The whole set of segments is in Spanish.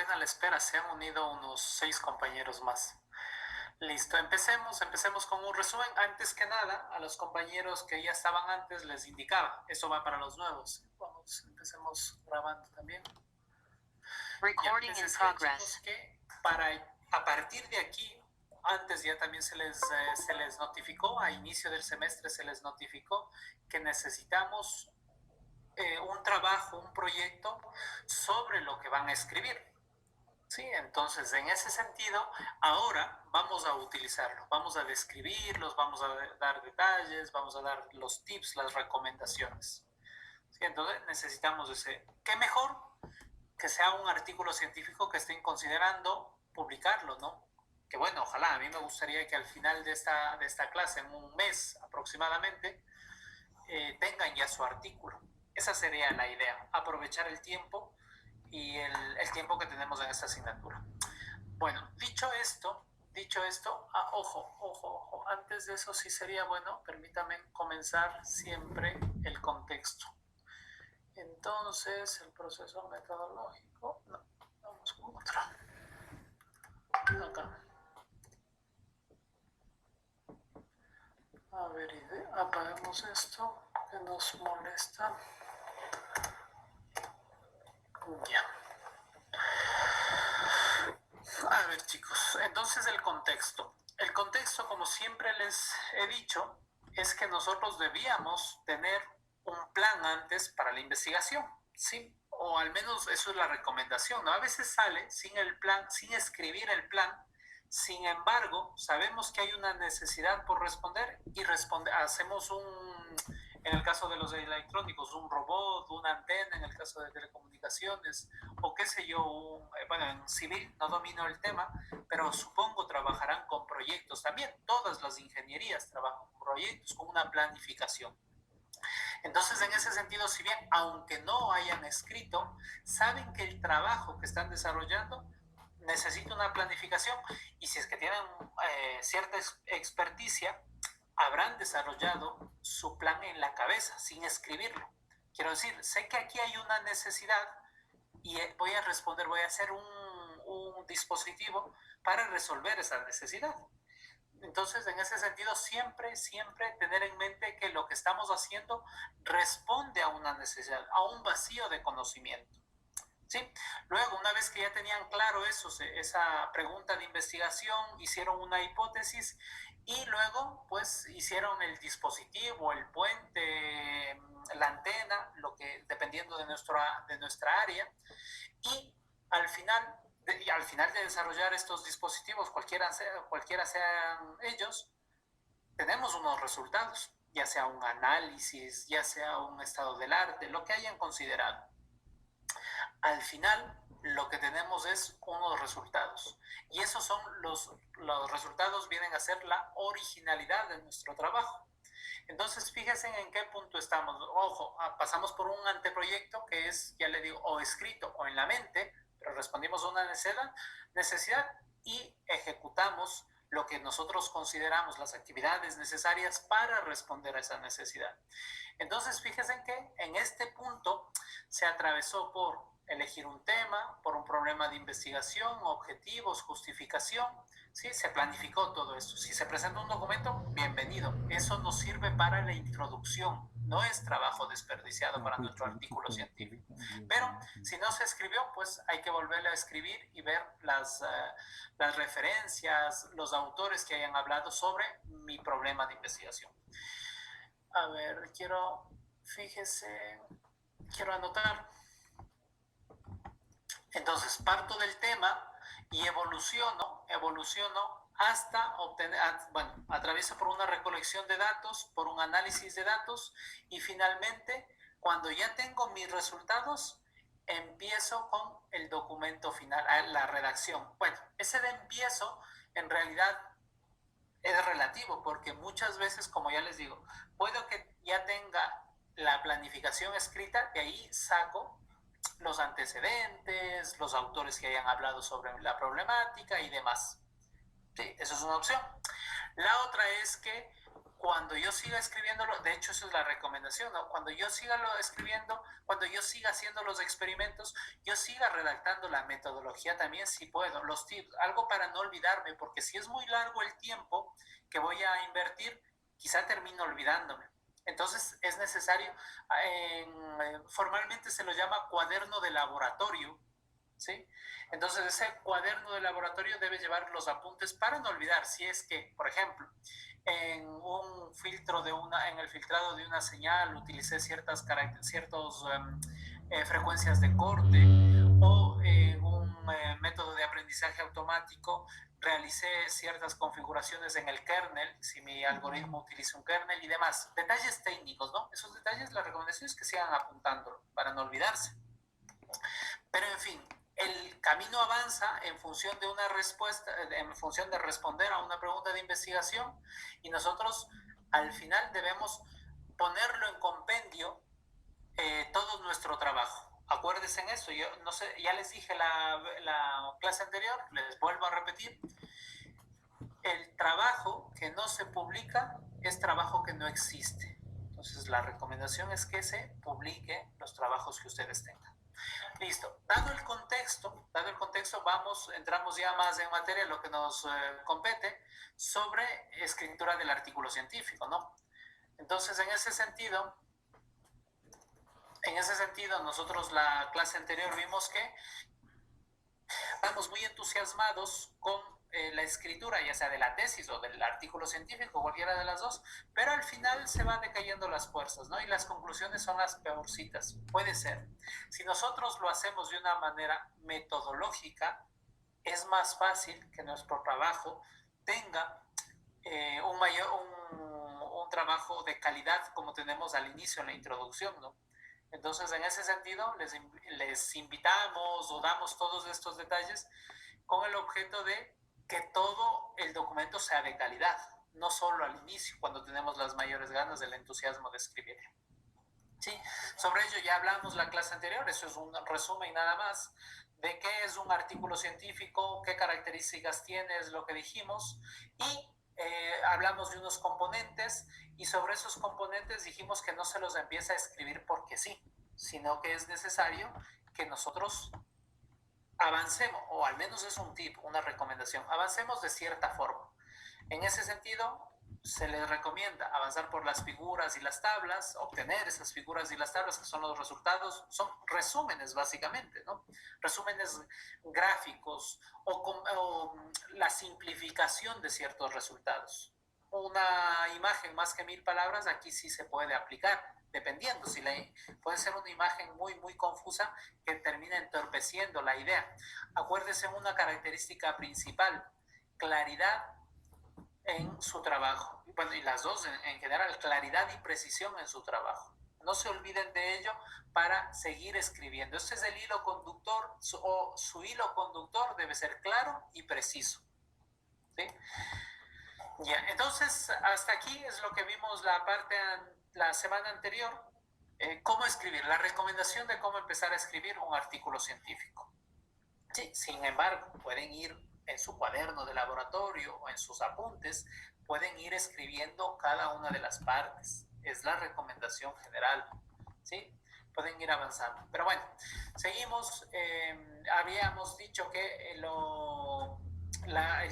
pena la espera, se han unido unos 6 compañeros más. Listo, empecemos con un resumen. Antes que nada, a los compañeros que ya estaban antes les indicaba, eso va para los nuevos. Vamos, empecemos grabando también. Recording in progress. Que a partir de aquí, antes ya también se les notificó, a inicio del semestre se les notificó que necesitamos un trabajo, un proyecto sobre lo que van a escribir. Sí, entonces en ese sentido, ahora vamos a utilizarlo, vamos a describirlos, vamos a dar detalles, vamos a dar los tips, las recomendaciones. Sí, entonces necesitamos ese. ¿Qué mejor? Que sea un artículo científico que estén considerando publicarlo, ¿no? Que bueno, ojalá, a mí me gustaría que al final de esta clase, en un mes aproximadamente, tengan ya su artículo. Esa sería la idea, aprovechar el tiempo y el tiempo que tenemos en esta asignatura. Bueno, dicho esto, ojo, antes de eso sí sería bueno, permítame comenzar siempre el contexto. Entonces, el proceso metodológico, no, vamos con otro. Acá. A ver, apaguemos esto que nos molesta. Ya. A ver, chicos, entonces el contexto. El contexto, como siempre les he dicho, es que nosotros debíamos tener un plan antes para la investigación, ¿sí? O al menos eso es la recomendación, ¿no? A veces sale sin el plan, sin escribir el plan. Sin embargo, sabemos que hay una necesidad por responder y hacemos en el caso de los electrónicos, un robot, una antena, en el caso de telecomunicaciones, o qué sé yo, bueno, en civil no domino el tema, pero supongo trabajarán con proyectos también. Todas las ingenierías trabajan con proyectos, con una planificación. Entonces, en ese sentido, si bien, aunque no hayan escrito, saben que el trabajo que están desarrollando necesita una planificación y si es que tienen cierta experticia, habrán desarrollado su plan en la cabeza sin escribirlo. Quiero decir, sé que aquí hay una necesidad y voy a hacer un dispositivo para resolver esa necesidad. Entonces, en ese sentido, siempre tener en mente que lo que estamos haciendo responde a una necesidad, a un vacío de conocimiento. ¿Sí? Luego, una vez que ya tenían claro eso, esa pregunta de investigación, hicieron una hipótesis y luego pues hicieron el dispositivo, el puente, la antena, lo que dependiendo de nuestra área, y al final de desarrollar estos dispositivos, cualquiera sean ellos, tenemos unos resultados, ya sea un análisis, ya sea un estado del arte, lo que hayan considerado. Al final lo que tenemos es unos resultados y esos son los resultados, vienen a ser la originalidad de nuestro trabajo. Entonces fíjense en qué punto estamos. Ojo, pasamos por un anteproyecto que es, ya le digo, o escrito o en la mente, pero respondimos a una necesidad y ejecutamos lo que nosotros consideramos las actividades necesarias para responder a esa necesidad. Entonces fíjense que en este punto se atravesó por elegir un tema, por un problema de investigación, objetivos, justificación, ¿sí? Se planificó todo esto. Si se presenta un documento, bienvenido. Eso nos sirve para la introducción, no es trabajo desperdiciado para nuestro artículo científico. Pero si no se escribió, pues hay que volverle a escribir y ver las referencias, los autores que hayan hablado sobre mi problema de investigación. A ver, quiero anotar. Entonces, parto del tema y evoluciono hasta obtener, atravieso por una recolección de datos, por un análisis de datos y finalmente, cuando ya tengo mis resultados, empiezo con el documento final, la redacción. Bueno, ese de empiezo en realidad es relativo porque muchas veces, como ya les digo, puedo que ya tenga la planificación escrita, de ahí saco los antecedentes, los autores que hayan hablado sobre la problemática y demás. Sí, eso es una opción. La otra es que cuando yo siga escribiéndolo, de hecho eso es la recomendación, ¿no? Cuando yo siga escribiendo, cuando yo siga haciendo los experimentos, yo siga redactando la metodología también si puedo, los tips, algo para no olvidarme, porque si es muy largo el tiempo que voy a invertir, quizá termino olvidándome. Entonces es necesario, formalmente se lo llama cuaderno de laboratorio, ¿sí? Entonces ese cuaderno de laboratorio debe llevar los apuntes para no olvidar. Si es que, por ejemplo, en un filtro en el filtrado de una señal utilicé ciertas frecuencias de corte, o en un método de aprendizaje automático realicé ciertas configuraciones en el kernel, si mi algoritmo utiliza un kernel y demás. Detalles técnicos, ¿no? Esos detalles, la recomendación es que sigan apuntándolo para no olvidarse. Pero en fin, el camino avanza en función de una respuesta, en función de responder a una pregunta de investigación, y nosotros al final debemos ponerlo en compendio todo nuestro trabajo. Acuérdense en eso, yo no sé, ya les dije la clase anterior, les vuelvo a repetir, el trabajo que no se publica es trabajo que no existe. Entonces la recomendación es que se publique los trabajos que ustedes tengan. Listo. Dado el contexto, entramos ya más en materia, lo que nos compete, sobre escritura del artículo científico, ¿no? Entonces, en ese sentido, nosotros la clase anterior vimos que estamos muy entusiasmados con la escritura, ya sea de la tesis o del artículo científico, cualquiera de las dos, pero al final se van decayendo las fuerzas, ¿no? Y las conclusiones son las peorcitas. Puede ser. Si nosotros lo hacemos de una manera metodológica, es más fácil que nuestro trabajo tenga un trabajo de calidad como tenemos al inicio en la introducción, ¿no? Entonces, en ese sentido, les invitamos o damos todos estos detalles con el objeto de que todo el documento sea de calidad, no solo al inicio, cuando tenemos las mayores ganas del entusiasmo de escribir. Sí, sobre ello ya hablamos la clase anterior, eso es un resumen y nada más, de qué es un artículo científico, qué características tiene, es lo que dijimos, y hablamos de unos componentes, y sobre esos componentes dijimos que no se los empieza a escribir porque sí, sino que es necesario que nosotros avancemos, o al menos es un tip, una recomendación, avancemos de cierta forma. En ese sentido, se les recomienda avanzar por las figuras y las tablas, obtener esas figuras y las tablas que son los resultados, son resúmenes básicamente, ¿no? Resúmenes gráficos o la simplificación de ciertos resultados. Una imagen más que 1000 palabras, aquí sí se puede aplicar, dependiendo, puede ser una imagen muy, muy confusa que termina entorpeciendo la idea. Acuérdese una característica principal, claridad en su trabajo. Bueno, y las dos en general, claridad y precisión en su trabajo. No se olviden de ello para seguir escribiendo. Este es el hilo conductor, su hilo conductor debe ser claro y preciso. ¿Sí? Ya, entonces, hasta aquí es lo que vimos la semana anterior. ¿Cómo escribir? La recomendación de cómo empezar a escribir un artículo científico. Sí, sin embargo, pueden ir en su cuaderno de laboratorio o en sus apuntes, pueden ir escribiendo cada una de las partes. Es la recomendación general, ¿sí? Pueden ir avanzando. Pero bueno, seguimos. Habíamos dicho que el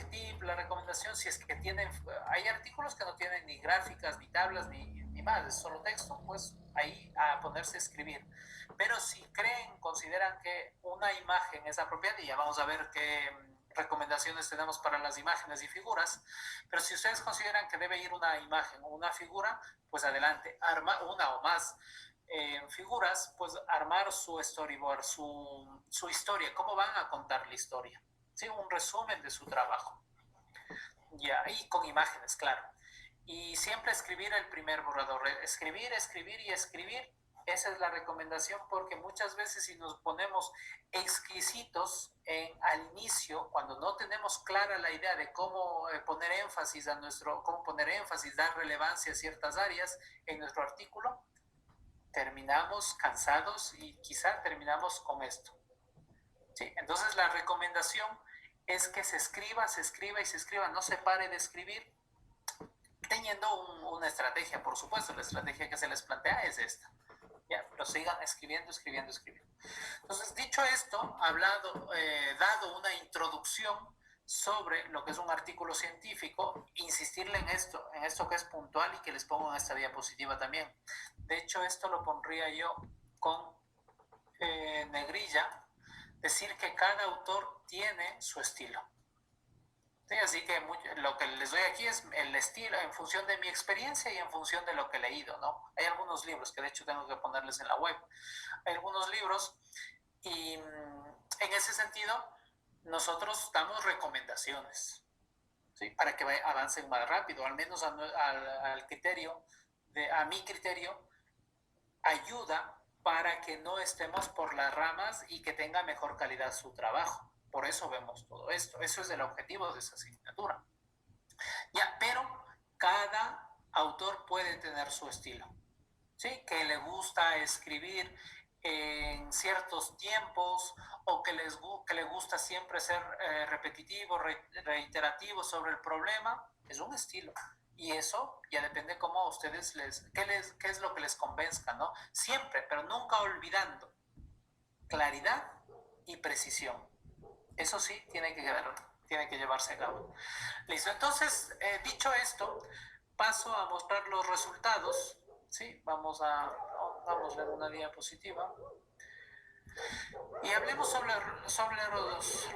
tip, la recomendación, si es que hay artículos que no tienen ni gráficas, ni tablas, ni más, es solo texto, pues ahí a ponerse a escribir. Pero si consideran que una imagen es apropiada, y ya vamos a ver qué recomendaciones tenemos para las imágenes y figuras, pero si ustedes consideran que debe ir una imagen o una figura, pues adelante, una o más figuras, pues armar su storyboard, su historia, cómo van a contar la historia, ¿sí? Un resumen de su trabajo, ya, y con imágenes, claro. Y siempre escribir el primer borrador, escribir y escribir. Esa es la recomendación, porque muchas veces si nos ponemos exquisitos al inicio, cuando no tenemos clara la idea de cómo poner énfasis dar relevancia a ciertas áreas en nuestro artículo, terminamos cansados y quizá terminamos con esto. ¿Sí? Entonces la recomendación es que se escriba, no se pare de escribir, teniendo una estrategia, por supuesto, la estrategia que se les plantea es esta. Ya, pero sigan escribiendo. Entonces, dicho esto, dado una introducción sobre lo que es un artículo científico, insistirle en esto que es puntual y que les pongo en esta diapositiva también. De hecho, esto lo pondría yo con negrilla, decir que cada autor tiene su estilo. Sí, así que lo que les doy aquí es el estilo en función de mi experiencia y en función de lo que he leído, ¿no? Hay algunos libros que de hecho tengo que ponerles en la web. Hay algunos libros y en ese sentido nosotros damos recomendaciones, ¿sí? Para que avancen más rápido, al menos al criterio, a mi criterio, ayuda para que no estemos por las ramas y que tenga mejor calidad su trabajo. Por eso vemos todo esto. Eso es el objetivo de esa asignatura. Ya, pero cada autor puede tener su estilo, ¿sí? Que le gusta escribir en ciertos tiempos o que le gusta siempre ser repetitivo, reiterativo sobre el problema. Es un estilo. Y eso ya depende cómo a ustedes qué es lo que les convenzca, ¿no? Siempre, pero nunca olvidando claridad y precisión. Eso sí, tiene que llevarse a cabo. Listo, entonces, dicho esto, paso a mostrar los resultados. ¿Sí? Vamos a ver una diapositiva. Y hablemos sobre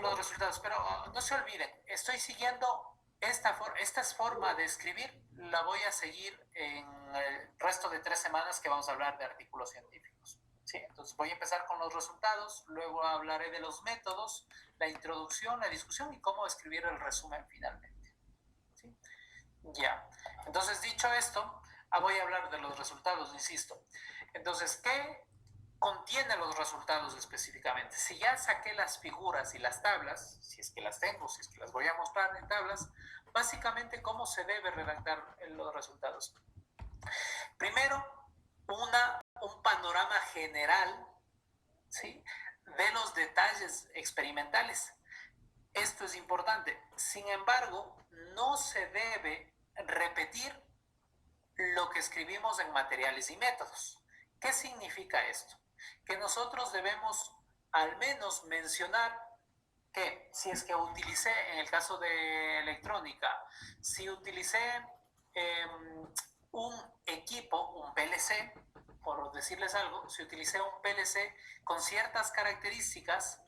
los resultados, pero no se olviden, estoy siguiendo esta forma de escribir, la voy a seguir en el resto de 3 semanas que vamos a hablar de artículos científicos. Sí, entonces voy a empezar con los resultados, luego hablaré de los métodos, la introducción, la discusión y cómo escribir el resumen finalmente. ¿Sí? Ya, entonces dicho esto, voy a hablar de los resultados, insisto. Entonces, ¿qué contiene los resultados específicamente? Si ya saqué las figuras y las tablas, si es que las tengo, si es que las voy a mostrar en tablas, básicamente cómo se debe redactar los resultados. Primero, un panorama general, ¿sí?, de los detalles experimentales. Esto es importante. Sin embargo, no se debe repetir lo que escribimos en materiales y métodos. ¿Qué significa esto? Que nosotros debemos al menos mencionar que si es que utilicé, en el caso de electrónica, si utilicé un equipo, un PLC, por decirles algo, si utilicé un PLC con ciertas características,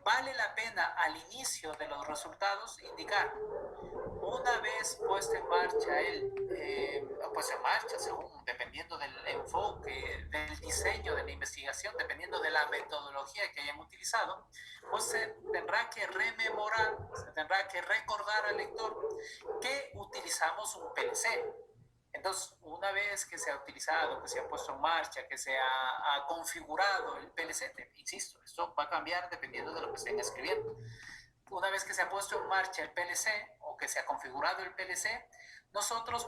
vale la pena al inicio de los resultados indicar, una vez puesto en marcha, dependiendo del enfoque, del diseño de la investigación, dependiendo de la metodología que hayan utilizado, pues se tendrá que rememorar, se tendrá que recordar al lector que utilizamos un PLC. Entonces, una vez que se ha utilizado, que se ha puesto en marcha, que se ha configurado el PLC, insisto, esto va a cambiar dependiendo de lo que estén escribiendo. Una vez que se ha puesto en marcha el PLC o que se ha configurado el PLC, nosotros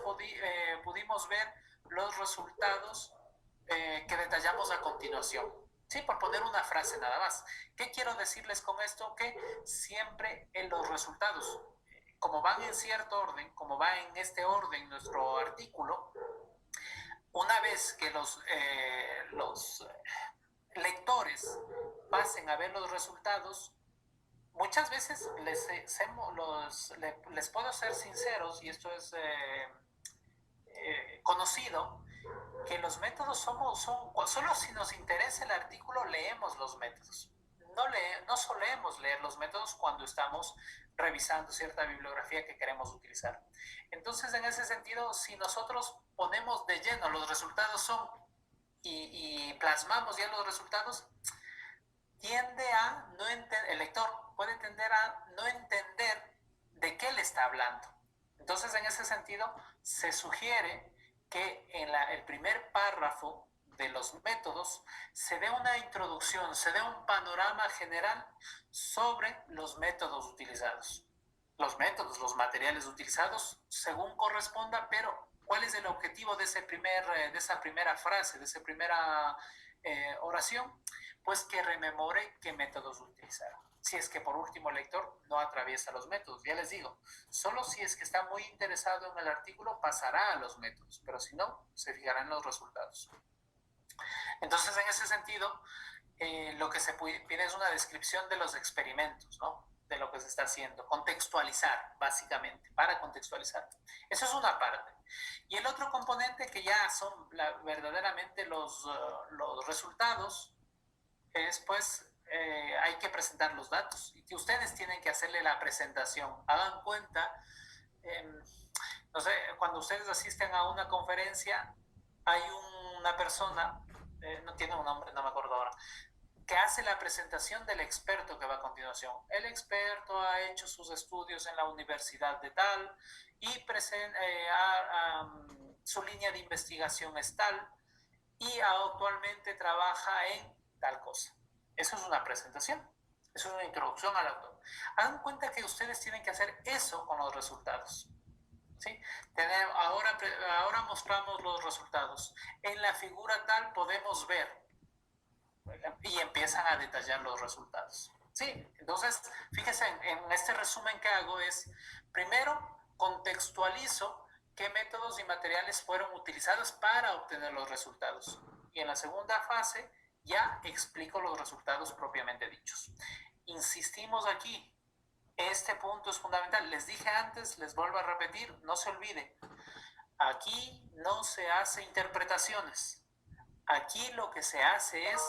pudimos ver los resultados que detallamos a continuación. Sí, por poner una frase nada más. ¿Qué quiero decirles con esto? Que siempre en los resultados, como van en cierto orden, como va en este orden nuestro artículo, una vez que los lectores pasen a ver los resultados, muchas veces les puedo ser sinceros, y esto es conocido, que los métodos solo si nos interesa el artículo leemos los métodos. No solemos leer los métodos cuando estamos revisando cierta bibliografía que queremos utilizar. Entonces, en ese sentido, si nosotros ponemos de lleno los resultados y plasmamos ya los resultados, el lector puede tender a no entender de qué le está hablando. Entonces, en ese sentido, se sugiere que en el primer párrafo de los métodos se dé una introducción, se dé un panorama general sobre los métodos utilizados. Los métodos, los materiales utilizados, según corresponda, pero ¿cuál es el objetivo de esa primera frase, de esa primera oración? Pues que rememore qué métodos utilizaron. si es que por último el lector no atraviesa los métodos. Ya les digo, solo si es que está muy interesado en el artículo pasará a los métodos, pero si no, se fijará en los resultados. Entonces, en ese sentido, lo que se pide es una descripción de los experimentos, ¿no? De lo que se está haciendo, contextualizar, básicamente, para contextualizar. Eso es una parte. Y el otro componente que ya son verdaderamente los resultados es, pues, hay que presentar los datos y que ustedes tienen que hacerle la presentación. Hagan cuenta, no sé, cuando ustedes asisten a una conferencia, hay una persona, no tiene un nombre, no me acuerdo ahora, que hace la presentación del experto que va a continuación. El experto ha hecho sus estudios en la universidad de tal y su línea de investigación es tal y actualmente trabaja en tal cosa. Eso es una presentación, eso es una introducción al autor. Hagan cuenta que ustedes tienen que hacer eso con los resultados. ¿Sí? Ahora mostramos los resultados. En la figura tal podemos ver y empiezan a detallar los resultados. Sí, entonces, fíjense, en este resumen que hago es, primero, contextualizo qué métodos y materiales fueron utilizados para obtener los resultados. Y en la segunda fase, ya explico los resultados propiamente dichos. Insistimos aquí, este punto es fundamental. Les dije antes, les vuelvo a repetir, no se olvide, aquí no se hace interpretaciones. Aquí lo que se hace es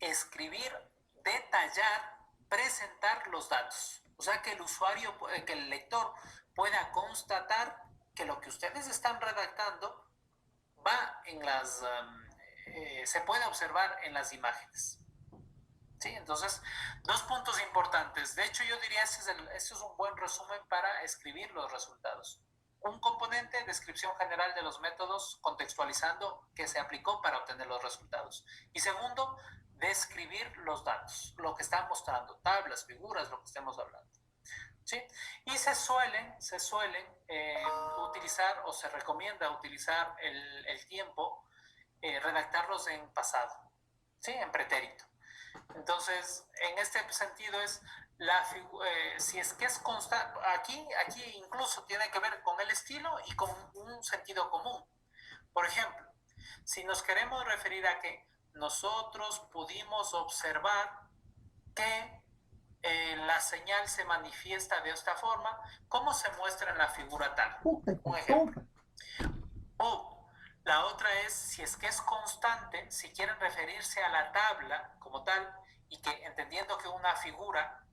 escribir, detallar, presentar los datos. O sea, que el usuario, que el lector pueda constatar que lo que ustedes están redactando va en las, se puede observar en las imágenes. ¿Sí? Entonces, dos puntos importantes. De hecho, yo diría ese es un buen resumen para escribir los resultados. Un componente, descripción general de los métodos, contextualizando qué se aplicó para obtener los resultados. Y segundo, describir los datos, lo que están mostrando, tablas, figuras, lo que estemos hablando. ¿Sí? Y se suelen utilizar o se recomienda utilizar el tiempo, redactarlos en pasado, ¿sí? En pretérito. Entonces, en este sentido es si es que es constante, aquí incluso tiene que ver con el estilo y con un sentido común. Por ejemplo, si nos queremos referir a que nosotros pudimos observar que la señal se manifiesta de esta forma, ¿cómo se muestra en la figura tal? Un ejemplo. O la otra es, si es que es constante, si quieren referirse a la tabla como tal, y que entendiendo que una figura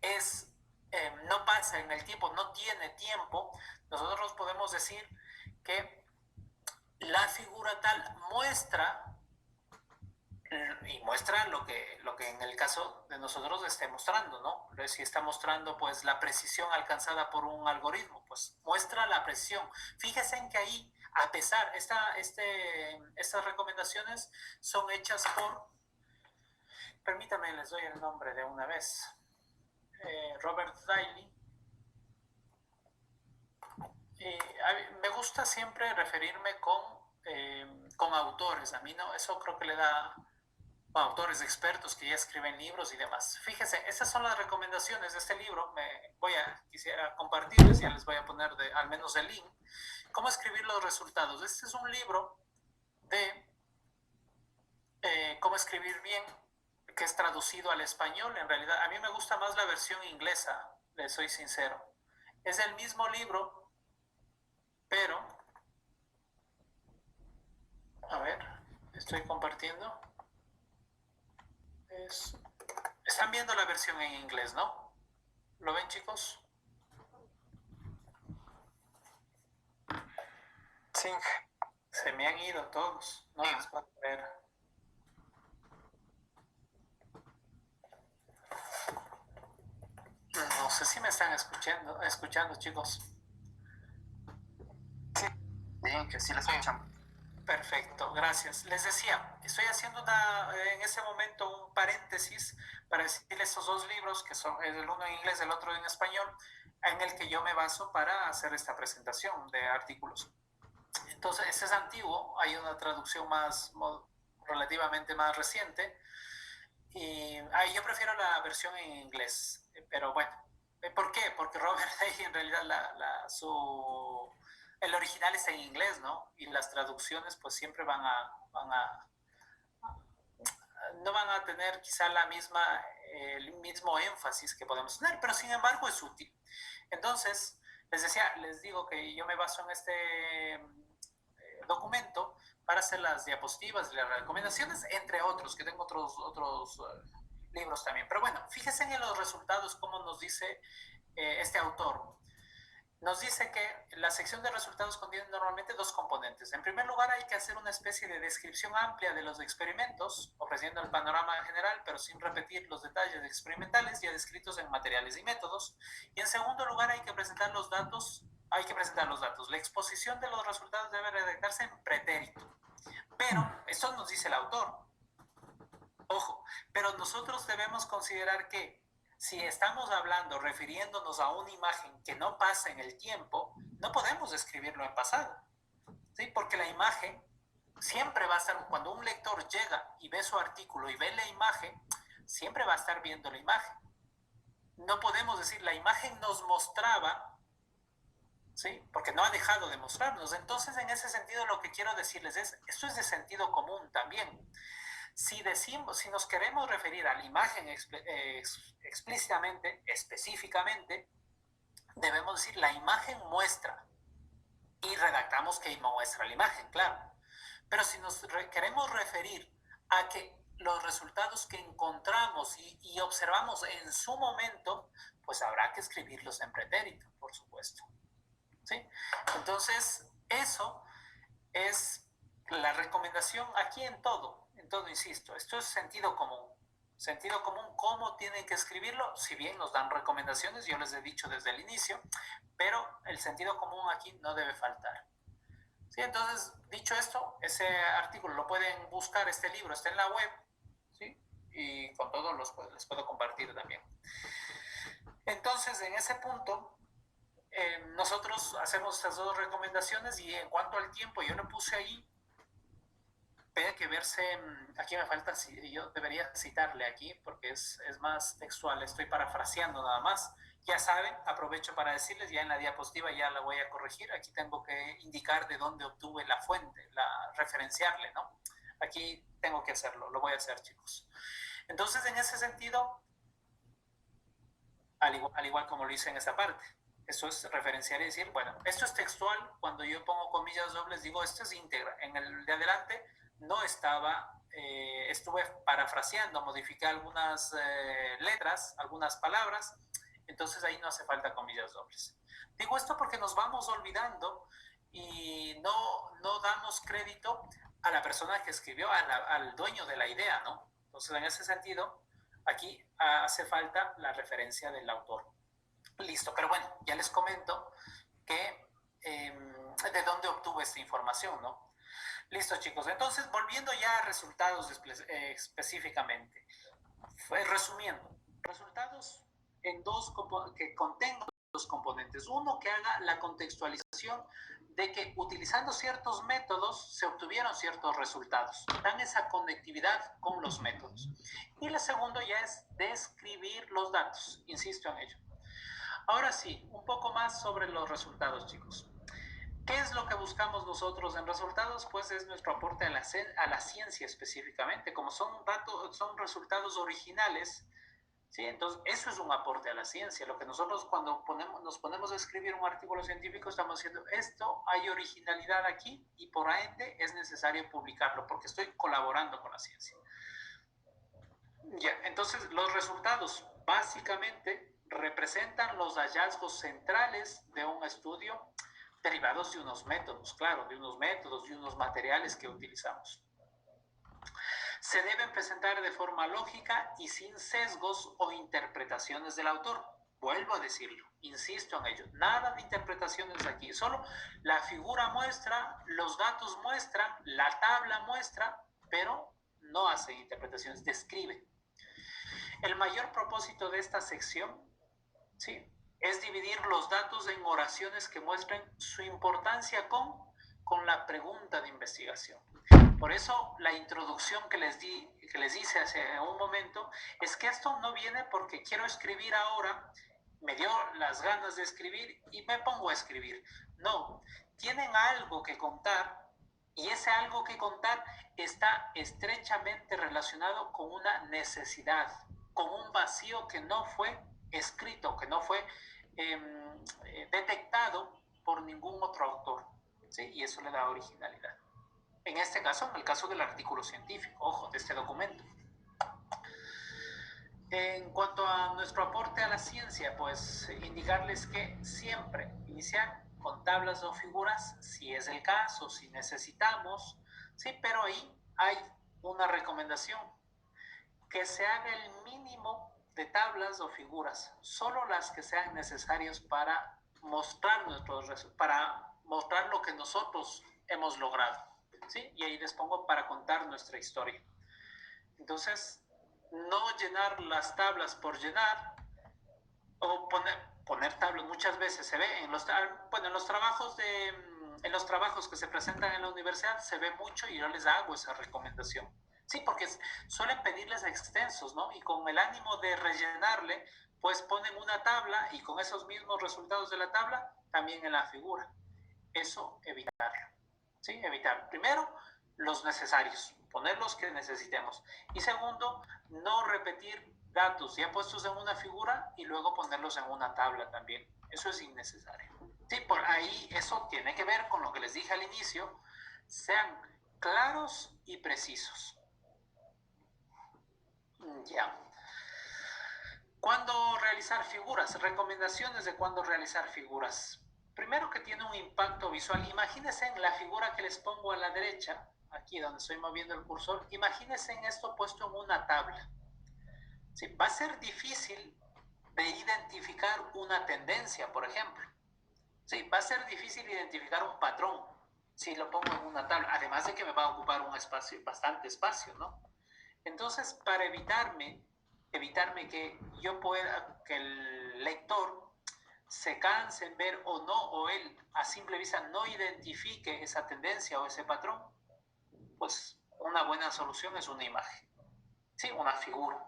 es, no pasa en el tiempo, no tiene tiempo, nosotros podemos decir que la figura tal muestra, y muestra lo que en el caso de nosotros esté mostrando, ¿no? Si está mostrando pues la precisión alcanzada por un algoritmo, pues muestra la precisión. Fíjense en que ahí, a pesar, estas recomendaciones son hechas por, permítanme, les doy el nombre de una vez, Robert Daly. Me gusta siempre referirme con autores, a mí no, eso creo que le da, autores expertos que ya escriben libros y demás. Fíjense, esas son las recomendaciones de este libro. Quisiera compartirles, ya les voy a poner al menos el link. ¿Cómo escribir los resultados? Este es un libro de cómo escribir bien, que es traducido al español. En realidad, a mí me gusta más la versión inglesa, les soy sincero. Es el mismo libro, pero, a ver, estoy compartiendo. Están viendo la versión en inglés, ¿no? ¿Lo ven, chicos? Sí. Se me han ido todos, no les puedo creer. No sé si me están escuchando, chicos. Sí, que sí les escuchamos. Perfecto, gracias. Les decía, estoy haciendo en ese momento un paréntesis para decirles estos dos libros, que son el uno en inglés, el otro en español, en el que yo me baso para hacer esta presentación de artículos. Entonces, este es antiguo, hay una traducción relativamente más reciente, Y yo prefiero la versión en inglés, pero bueno. ¿Por qué? Porque Robert Day en realidad el original está en inglés, ¿no? Y las traducciones pues siempre no van a tener quizá el mismo énfasis que podemos tener, pero sin embargo es útil. Entonces, les digo que yo me baso en este documento para hacer las diapositivas y las recomendaciones, entre otros, que tengo otros libros también. Pero bueno, fíjense en los resultados, como nos dice este autor. Nos dice que la sección de resultados contiene normalmente dos componentes. En primer lugar, hay que hacer una especie de descripción amplia de los experimentos, ofreciendo el panorama general, pero sin repetir los detalles experimentales ya descritos en materiales y métodos. Y en segundo lugar, hay que presentar los datos. La exposición de los resultados debe redactarse en pretérito. Pero, esto nos dice el autor. Ojo, pero nosotros debemos considerar que si estamos hablando, refiriéndonos a una imagen que no pasa en el tiempo, no podemos escribirlo en pasado, ¿sí? Porque la imagen siempre va a estar, cuando un lector llega y ve su artículo y ve la imagen, siempre va a estar viendo la imagen. No podemos decir, la imagen nos mostraba, ¿sí? Porque no ha dejado de mostrarnos. Entonces, en ese sentido, lo que quiero decirles es, esto es de sentido común también. Si nos queremos referir a la imagen explícitamente, específicamente, debemos decir la imagen muestra y redactamos que muestra la imagen, claro. Pero si nos queremos referir a que los resultados que encontramos y observamos en su momento, pues habrá que escribirlos en pretérito, por supuesto. ¿Sí? Entonces, eso es la recomendación aquí en todo, insisto, esto es sentido común. Sentido común, ¿cómo tienen que escribirlo? Si bien nos dan recomendaciones, yo les he dicho desde el inicio, pero el sentido común aquí no debe faltar. ¿Sí? Entonces, dicho esto, ese artículo lo pueden buscar, este libro está en la web, ¿sí? Y con todos les puedo compartir también. Entonces, en ese punto, nosotros hacemos estas dos recomendaciones y en cuanto al tiempo, yo lo puse ahí, tiene que verse, aquí me falta, yo debería citarle aquí porque es más textual, estoy parafraseando nada más. Ya saben, aprovecho para decirles, ya en la diapositiva ya la voy a corregir, aquí tengo que indicar de dónde obtuve la fuente, referenciarle, ¿no? Aquí tengo que hacerlo, lo voy a hacer, chicos. Entonces, en ese sentido, al igual como lo hice en esta parte, eso es referenciar y decir, bueno, esto es textual, cuando yo pongo comillas dobles, digo, esto es íntegra. En el de adelante no estaba, estuve parafraseando, modifiqué algunas letras, algunas palabras, entonces ahí no hace falta comillas dobles. Digo esto porque nos vamos olvidando y no damos crédito a la persona que escribió, al dueño de la idea, ¿no? Entonces, en ese sentido, aquí hace falta la referencia del autor. Listo, pero bueno, ya les comento que de dónde obtuve esta información, ¿no? Listo, chicos. Entonces, volviendo ya a resultados específicamente. Resumiendo, resultados que contengan dos componentes. Uno, que haga la contextualización de que utilizando ciertos métodos se obtuvieron ciertos resultados. Dan esa conectividad con los métodos. Y la segunda ya es describir los datos. Insisto en ello. Ahora sí, un poco más sobre los resultados, chicos. ¿Qué es lo que buscamos nosotros en resultados? Pues es nuestro aporte a la ciencia específicamente. Como son resultados originales, ¿sí? Entonces, eso es un aporte a la ciencia. Lo que nosotros cuando nos ponemos a escribir un artículo científico estamos diciendo, esto hay originalidad aquí y por ende es necesario publicarlo porque estoy colaborando con la ciencia. Ya, entonces los resultados básicamente representan los hallazgos centrales de un estudio derivados de unos métodos, claro, de unos materiales que utilizamos. Se deben presentar de forma lógica y sin sesgos o interpretaciones del autor. Vuelvo a decirlo, insisto en ello, nada de interpretaciones aquí, solo la figura muestra, los datos muestran, la tabla muestra, pero no hace interpretaciones, describe. El mayor propósito de esta sección, ¿sí?, es dividir los datos en oraciones que muestren su importancia con con la pregunta de investigación. Por eso la introducción que les hice hace un momento es que esto no viene porque quiero escribir ahora, me dio las ganas de escribir y me pongo a escribir. No, tienen algo que contar y ese algo que contar está estrechamente relacionado con una necesidad, con un vacío que no fue escrito, que no fue detectado por ningún otro autor, ¿sí? Y eso le da originalidad. En este caso, en el caso del artículo científico, ojo, de este documento. En cuanto a nuestro aporte a la ciencia, pues indicarles que siempre iniciar con tablas o figuras, si es el caso, si necesitamos, sí, pero ahí hay una recomendación, que se haga el mínimo de tablas o figuras, solo las que sean necesarias para mostrar para mostrar lo que nosotros hemos logrado, ¿sí? Y ahí les pongo para contar nuestra historia. Entonces, no llenar las tablas por llenar o poner tablas. Muchas veces se ve en los trabajos en los trabajos que se presentan en la universidad se ve mucho y yo les hago esa recomendación. Sí, porque suelen pedirles extensos, ¿no? Y con el ánimo de rellenarle, pues ponen una tabla y con esos mismos resultados de la tabla, también en la figura. Eso evitarlo. ¿Sí? Evitar. Primero, los necesarios, poner los que necesitemos. Y segundo, no repetir datos ya puestos en una figura y luego ponerlos en una tabla también. Eso es innecesario. Sí, por ahí eso tiene que ver con lo que les dije al inicio. Sean claros y precisos. Ya. ¿Cuándo realizar figuras? Recomendaciones de cuándo realizar figuras. Primero, que tiene un impacto visual. Imagínense en la figura que les pongo a la derecha, aquí donde estoy moviendo el cursor, imagínense en esto puesto en una tabla. ¿Sí? Va a ser difícil de identificar una tendencia, por ejemplo. ¿Sí? Va a ser difícil identificar un patrón si lo pongo en una tabla, además de que me va a ocupar un espacio, bastante espacio, ¿no? Entonces, para evitarme que yo pueda, que el lector se canse en ver o no, o él a simple vista no identifique esa tendencia o ese patrón, pues una buena solución es una imagen, ¿sí? Una figura.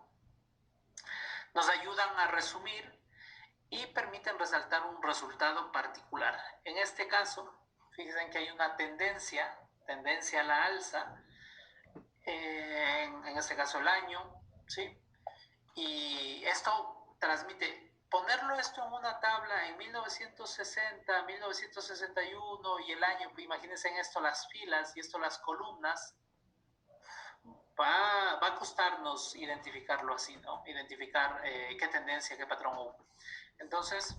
Nos ayudan a resumir y permiten resaltar un resultado particular. En este caso, fíjense que hay una tendencia a la alza, en este caso el año, ¿sí? Y esto transmite, ponerlo esto en una tabla en 1960, 1961 y el año, imagínense en esto las filas y esto las columnas, va a costarnos identificarlo así, ¿no? Identificar qué tendencia, qué patrón hubo. Entonces,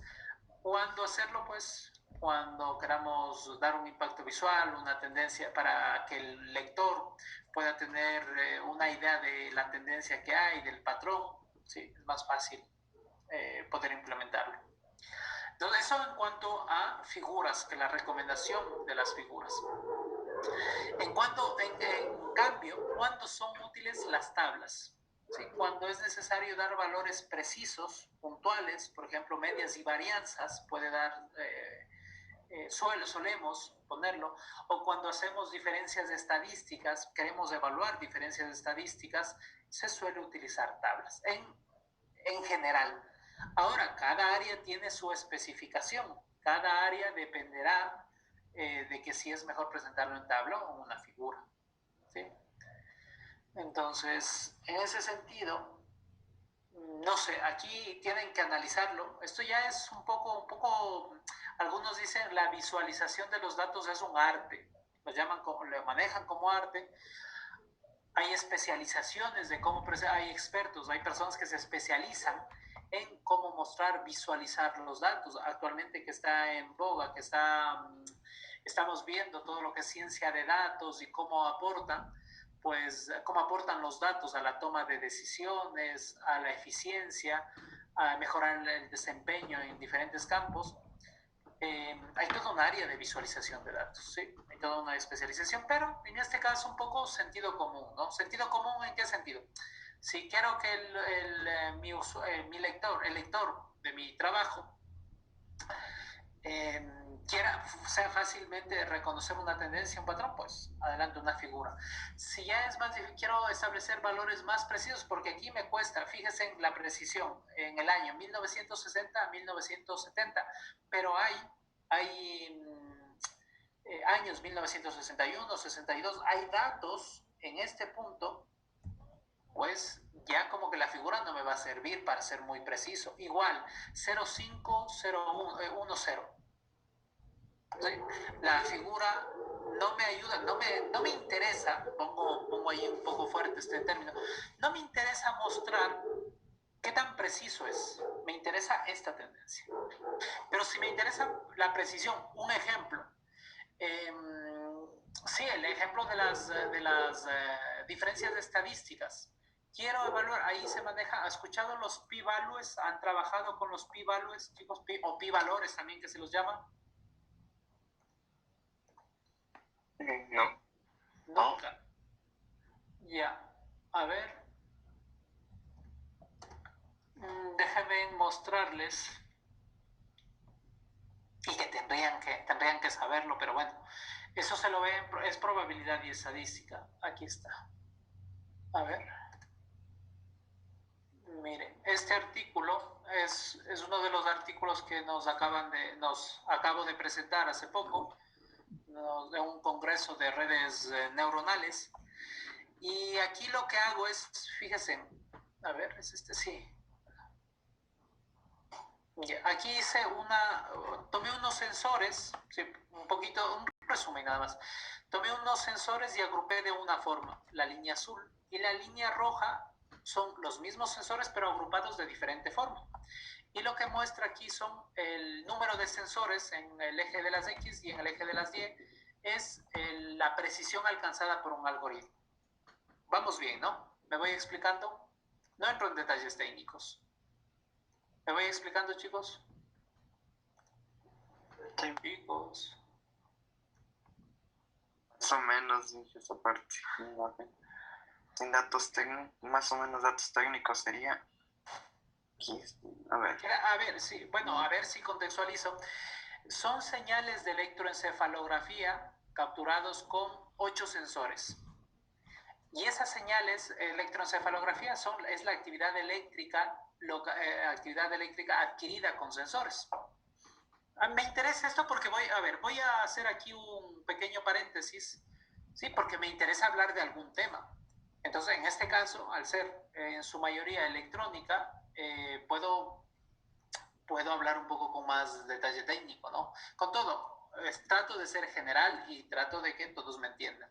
¿cuándo hacerlo? Pues cuando queramos dar un impacto visual, una tendencia para que el lector pueda tener una idea de la tendencia que hay, del patrón, ¿sí? Es más fácil poder implementarlo. Entonces, eso en cuanto a figuras, que la recomendación de las figuras. En cambio, ¿cuándo son útiles las tablas? ¿Sí? Cuando es necesario dar valores precisos, puntuales, por ejemplo, medias y varianzas, puede dar, solemos ponerlo, o cuando hacemos diferencias estadísticas, queremos evaluar diferencias estadísticas, se suele utilizar tablas, en general. Ahora, cada área tiene su especificación, cada área dependerá de que si es mejor presentarlo en tabla o en una figura, ¿sí? Entonces, en ese sentido, no sé, aquí tienen que analizarlo. Esto ya es un poco, algunos dicen la visualización de los datos es un arte, lo manejan como arte. Hay especializaciones de cómo, hay expertos, hay personas que se especializan en cómo mostrar, visualizar los datos. Actualmente que está en boga, estamos viendo todo lo que es ciencia de datos y cómo aportan los datos a la toma de decisiones, a la eficiencia, a mejorar el desempeño en diferentes campos. Hay toda un área de visualización de datos, ¿sí? Hay toda una especialización, pero en este caso un poco sentido común, ¿no? ¿Sentido común en qué sentido? Si quiero que el lector de mi trabajo sea fácilmente reconocer una tendencia, un patrón, pues adelante una figura. Si ya es más difícil, quiero establecer valores más precisos, porque aquí me cuesta, fíjense en la precisión, en el año 1960 a 1970, pero hay años 1961, 62, hay datos en este punto, pues ya como que la figura no me va a servir para ser muy preciso. Igual, 050110. ¿Sí? La figura no me ayuda, no me interesa, pongo ahí un poco fuerte este término, no me interesa mostrar qué tan preciso es, me interesa esta tendencia. Pero si me interesa la precisión, un ejemplo, sí, el ejemplo de las diferencias de estadísticas. Quiero evaluar, ahí se maneja, ¿ha escuchado los p-values? ¿Han trabajado con los p-values, chicos? O p-valores también, que se los llama. No. Nunca. Ya, a ver. Déjenme mostrarles. Y que tendrían que saberlo, pero bueno. Eso se lo ve, es probabilidad y estadística. Aquí está. A ver. Miren, este artículo es uno de los artículos que nos acabo de presentar hace poco, de un congreso de redes neuronales. Y aquí lo que hago es, fíjense, a ver, es este, sí. Aquí hice tomé unos sensores, sí, un resumen nada más. Tomé unos sensores y agrupé de una forma, la línea azul y la línea roja son los mismos sensores pero agrupados de diferente forma. Y lo que muestra aquí son el número de sensores en el eje de las X y en el eje de las Y, es la precisión alcanzada por un algoritmo. Vamos bien, ¿no? ¿Me voy explicando? No entro en detalles técnicos. ¿Me voy explicando, chicos? Sí. Chicos. Más o menos dije esa parte. Sin datos técnicos, más o menos datos técnicos sería. A ver. Sí, bueno, a ver si contextualizo. Son señales de electroencefalografía capturados con 8 sensores. Y esas señales, electroencefalografía, es la actividad eléctrica adquirida con sensores. Me interesa esto porque voy a hacer aquí un pequeño paréntesis, ¿sí? Porque me interesa hablar de algún tema. Entonces, en este caso, al ser en su mayoría electrónica, puedo hablar un poco con más detalle técnico, ¿no? Con todo, trato de ser general y trato de que todos me entiendan.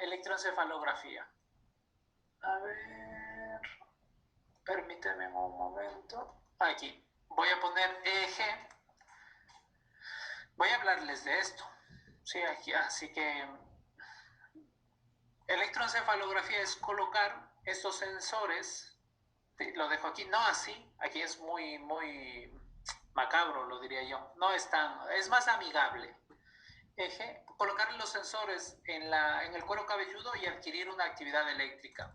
Electroencefalografía. A ver, permíteme un momento. Aquí, voy a poner EEG. Voy a hablarles de esto. Sí, aquí, así que electroencefalografía es colocar estos sensores, lo dejo aquí, no así, aquí es muy macabro, lo diría yo, no es es más amigable. Colocar los sensores en el cuero cabelludo y adquirir una actividad eléctrica.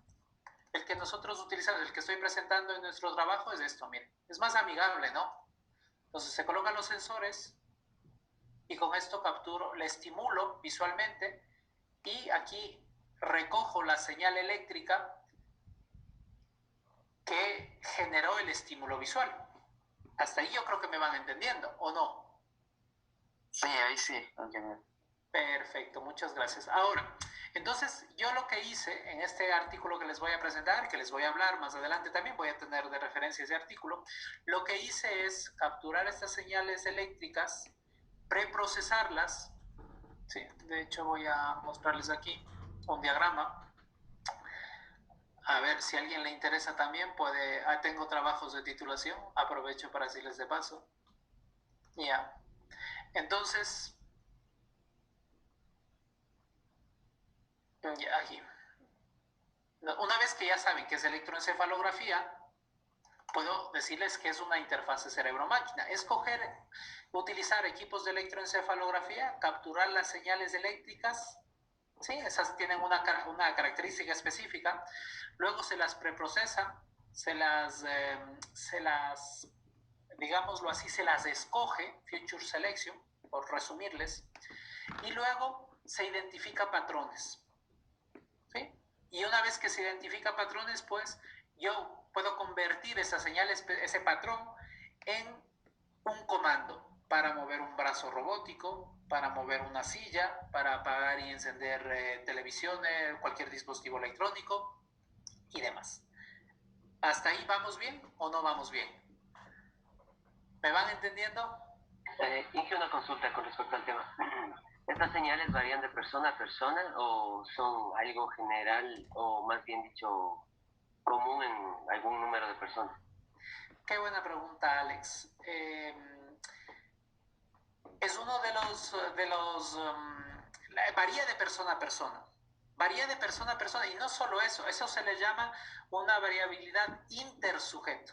El que nosotros utilizamos, el que estoy presentando en nuestro trabajo es esto, miren, es más amigable, ¿no? Entonces se colocan los sensores y con esto capturo, le estimulo visualmente y aquí recojo la señal eléctrica que generó el estímulo visual. Hasta ahí yo creo que me van entendiendo, ¿o no? Sí, ahí sí. Okay. Perfecto, muchas gracias. Ahora, entonces yo lo que hice en este artículo que les voy a presentar, que les voy a hablar más adelante también, voy a tener de referencia ese artículo, lo que hice es capturar estas señales eléctricas, preprocesarlas, sí, de hecho voy a mostrarles aquí un diagrama. A ver, si a alguien le interesa también, tengo trabajos de titulación, aprovecho para decirles de paso. Ya. Entonces, aquí. Una vez que ya saben qué es electroencefalografía, puedo decirles que es una interfase cerebro-máquina. Utilizar equipos de electroencefalografía, capturar las señales eléctricas, ¿sí? Esas tienen una característica específica, luego se las preprocesa, se las digámoslo así, se las escoge, Future Selection, por resumirles, y luego se identifica patrones, ¿sí? Y una vez que se identifica patrones, pues yo puedo convertir esa señal, ese patrón, en un comando para mover un brazo robótico, para mover una silla, para apagar y encender televisiones, cualquier dispositivo electrónico y demás. ¿Hasta ahí vamos bien o no vamos bien? ¿Me van entendiendo? Hice una consulta con respecto al tema. ¿Estas señales varían de persona a persona o son algo general o más bien dicho común en algún número de personas? Qué buena pregunta, Alex. Es uno de los varía de persona a persona. Varía de persona a persona y no solo eso, eso se le llama una variabilidad intersujeto.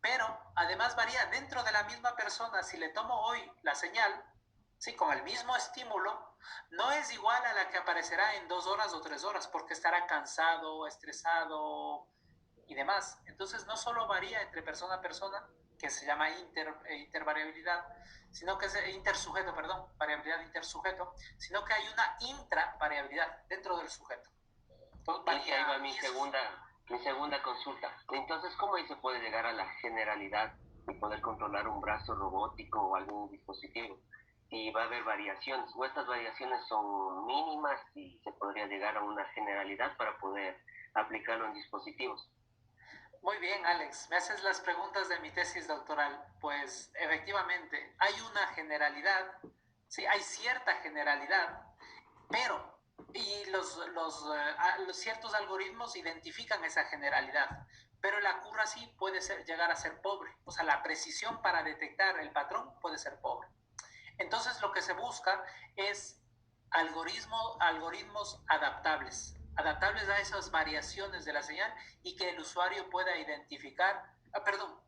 Pero además varía dentro de la misma persona. Si le tomo hoy la señal, ¿sí?, con el mismo estímulo, no es igual a la que aparecerá en 2 horas o 3 horas, porque estará cansado, estresado y demás. Entonces no solo varía entre persona a persona, que se llama intervariabilidad, sino que es intersujeto, perdón, variabilidad intersujeto, sino que hay una intravariabilidad dentro del sujeto. Entonces, ahí va mi segunda consulta. Entonces, ¿cómo ahí se puede llegar a la generalidad y poder controlar un brazo robótico o algún dispositivo? Si va a haber variaciones, o estas variaciones son mínimas y se podría llegar a una generalidad para poder aplicarlo en dispositivos. Muy bien, Alex, me haces las preguntas de mi tesis doctoral. Pues efectivamente, hay una generalidad, sí, hay cierta generalidad, pero los ciertos algoritmos identifican esa generalidad, pero la accuracy puede llegar a ser pobre, o sea, la precisión para detectar el patrón puede ser pobre. Entonces lo que se busca es algoritmos adaptables a esas variaciones de la señal y que el usuario pueda identificar,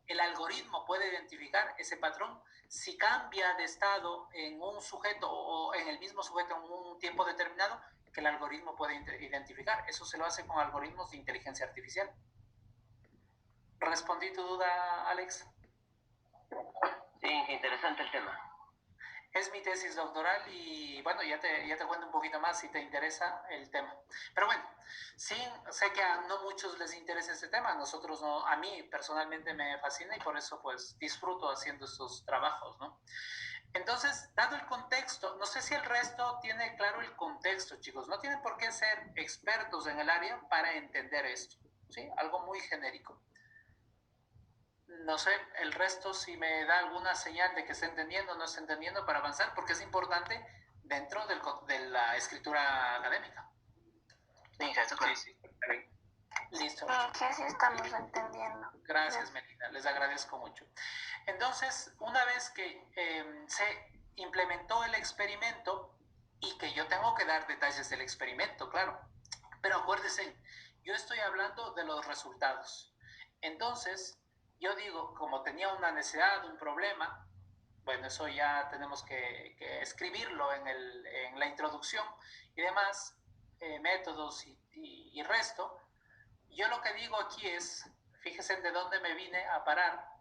el algoritmo puede identificar ese patrón si cambia de estado en un sujeto o en el mismo sujeto en un tiempo determinado, que el algoritmo puede identificar. Eso se lo hace con algoritmos de inteligencia artificial. ¿Respondí tu duda, Alex? Sí, interesante el tema. Es mi tesis doctoral y bueno, ya te cuento un poquito más si te interesa el tema. Pero bueno, sí, sé que a no muchos les interesa este tema, a nosotros no, a mí personalmente me fascina y por eso pues disfruto haciendo estos trabajos, ¿no? Entonces, dado el contexto, no sé si el resto tiene claro el contexto, chicos, no tienen por qué ser expertos en el área para entender esto, ¿sí? Algo muy genérico. No sé, el resto si me da alguna señal de que está entendiendo o no está entendiendo para avanzar, porque es importante dentro de la escritura académica. Sí, claro. Sí. Listo. Sí estamos entendiendo. Gracias, Melina, les agradezco mucho. Entonces, una vez que se implementó el experimento y que yo tengo que dar detalles del experimento, claro, pero acuérdense, yo estoy hablando de los resultados. Entonces, yo digo, como tenía una necesidad, un problema, bueno, eso ya tenemos que escribirlo en la introducción y demás, métodos y resto. Yo lo que digo aquí es, fíjense de dónde me vine a parar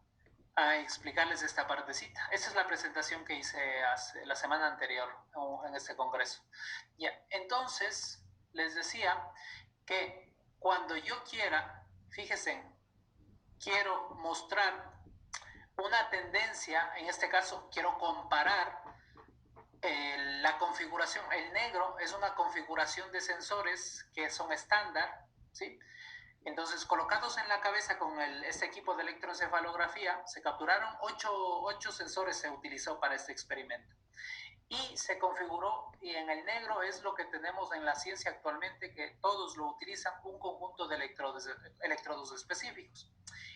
a explicarles esta partecita. Esta es la presentación que hice la semana anterior en este congreso. Ya, entonces, les decía que cuando yo quiera, fíjense, quiero mostrar una tendencia, en este caso quiero comparar la configuración. El negro es una configuración de sensores que son estándar, ¿sí? Entonces, colocados en la cabeza con este equipo de electroencefalografía, se capturaron 8 sensores, se utilizó para este experimento. Y se configuró, y en el negro es lo que tenemos en la ciencia actualmente, que todos lo utilizan, un conjunto de electrodos específicos.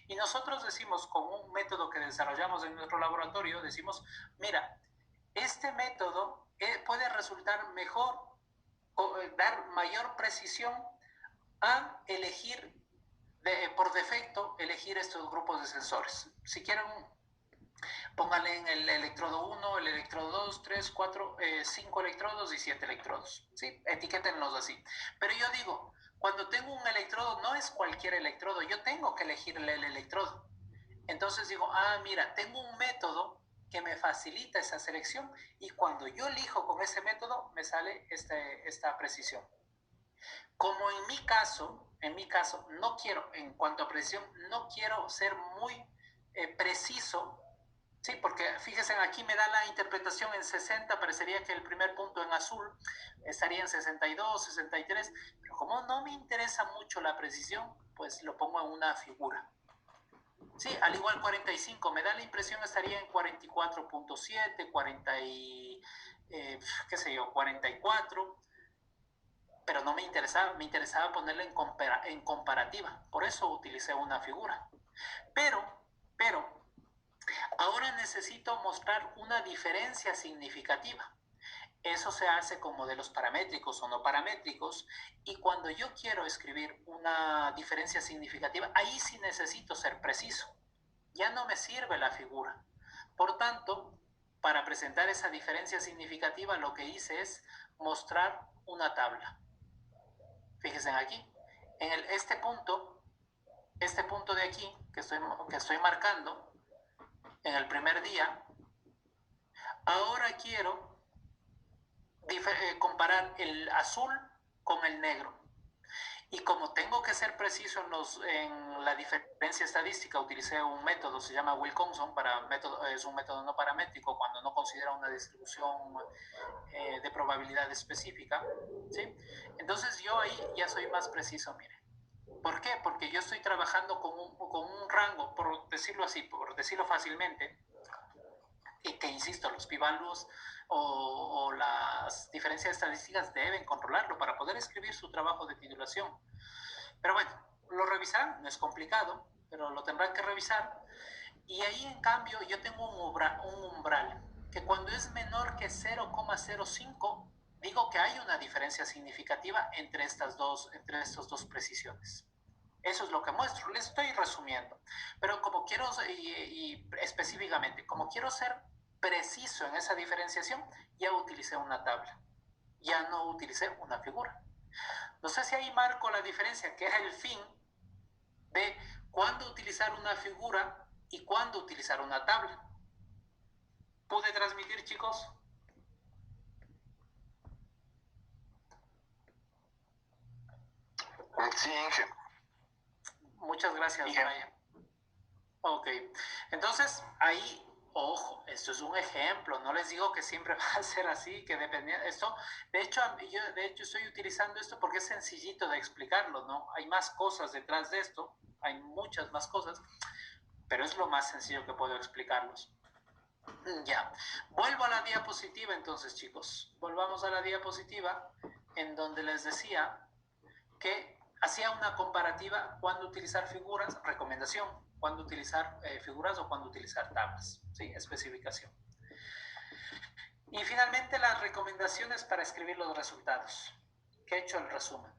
Y nosotros decimos, con un método que desarrollamos en nuestro laboratorio, decimos, mira, este método puede resultar mejor, dar mayor precisión a elegir, por defecto, elegir estos grupos de sensores. Si quieren, pónganle en el electrodo 1, el electrodo 2, 3, 4, 5 electrodos y 7 electrodos, ¿sí? Etiquétenlos así. Pero yo digo, cuando tengo un electrodo, no es cualquier electrodo, yo tengo que elegirle el electrodo. Entonces digo, mira, tengo un método que me facilita esa selección y cuando yo elijo con ese método me sale esta precisión. Como en mi caso, no quiero, en cuanto a precisión, no quiero ser muy preciso, ¿sí? Porque fíjense, aquí me da la interpretación en 60, parecería que el primer punto en azul estaría en 62, 63, pero como no me interesa mucho la precisión, pues lo pongo en una figura. Sí, al igual 45, me da la impresión estaría en 44.7, 40 y, qué sé yo, 44, pero no me interesaba ponerla en comparativa, por eso utilicé una figura. Pero, ahora necesito mostrar una diferencia significativa. Eso se hace con modelos paramétricos o no paramétricos, y cuando yo quiero escribir una diferencia significativa, ahí sí necesito ser preciso. Ya no me sirve la figura. Por tanto, para presentar esa diferencia significativa, lo que hice es mostrar una tabla. Fíjense aquí, en este punto de aquí que estoy marcando, en el primer día, ahora quiero comparar el azul con el negro. Y como tengo que ser preciso en la diferencia estadística, utilicé un método, se llama Wilcoxon, es un método no paramétrico cuando no considera una distribución de probabilidad específica, ¿sí? Entonces yo ahí ya soy más preciso, mire. ¿Por qué? Porque yo estoy trabajando con un rango, por decirlo así, por decirlo fácilmente, y que insisto, los p-values o las diferencias estadísticas deben controlarlo para poder escribir su trabajo de titulación. Pero bueno, lo revisarán, no es complicado, pero lo tendrán que revisar. Y ahí en cambio yo tengo un umbral que cuando es menor que 0,05 digo que hay una diferencia significativa entre estas dos precisiones. Eso es lo que muestro, les estoy resumiendo. Pero como quiero, y específicamente, como quiero ser preciso en esa diferenciación, ya utilicé una tabla, ya no utilicé una figura. No sé si ahí marco la diferencia, que era el fin de cuándo utilizar una figura y cuándo utilizar una tabla. ¿Pude transmitir, chicos? Sí, Inge. Muchas gracias, Brian. Ok, entonces ahí, ojo, esto es un ejemplo, no les digo que siempre va a ser así, que dependía esto. De hecho, yo estoy utilizando esto porque es sencillito de explicarlo, ¿no? Hay más cosas detrás de esto, hay muchas más cosas, pero es lo más sencillo que puedo explicarlos. Ya, vuelvo a la diapositiva entonces, chicos. Volvamos a la diapositiva en donde les decía que hacía una comparativa cuando utilizar figuras, recomendación, cuando utilizar figuras o cuando utilizar tablas, ¿sí? Especificación. Y finalmente las recomendaciones para escribir los resultados, que he hecho el resumen.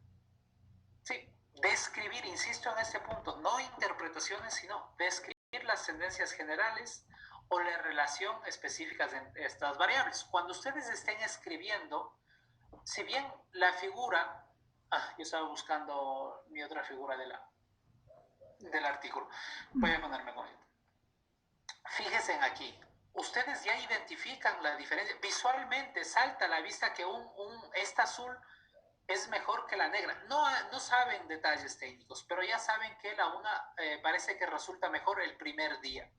Sí, describir, insisto en este punto, no interpretaciones, sino describir las tendencias generales o la relación específica de estas variables. Cuando ustedes estén escribiendo, si bien la figura, yo estaba buscando mi otra figura del artículo, voy a ponerme con esto. Fíjense aquí, ustedes ya identifican la diferencia, visualmente salta a la vista que esta azul es mejor que la negra. No saben detalles técnicos, pero ya saben que la una parece que resulta mejor el primer día.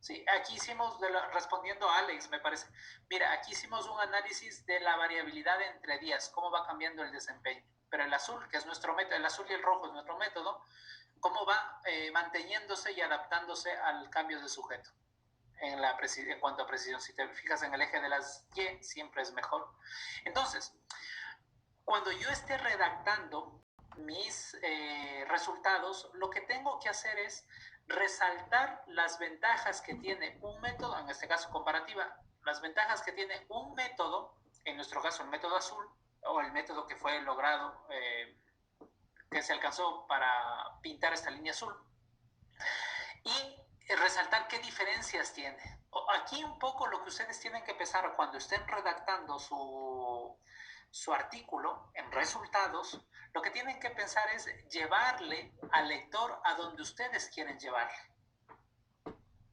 Sí, aquí hicimos, respondiendo a Alex, me parece, mira, aquí hicimos un análisis de la variabilidad entre días, cómo va cambiando el desempeño. Pero el azul, que es nuestro método, el azul y el rojo es nuestro método, cómo va manteniéndose y adaptándose al cambio de sujeto. En cuanto a precisión, si te fijas en el eje de las Y, siempre es mejor. Entonces, cuando yo esté redactando mis resultados, lo que tengo que hacer es resaltar las ventajas que tiene un método, en este caso comparativa, las ventajas que tiene un método, en nuestro caso el método azul, o el método que fue logrado, que se alcanzó para pintar esta línea azul, y resaltar qué diferencias tiene. Aquí un poco lo que ustedes tienen que pensar cuando estén redactando su artículo en resultados, lo que tienen que pensar es llevarle al lector a donde ustedes quieren llevarle.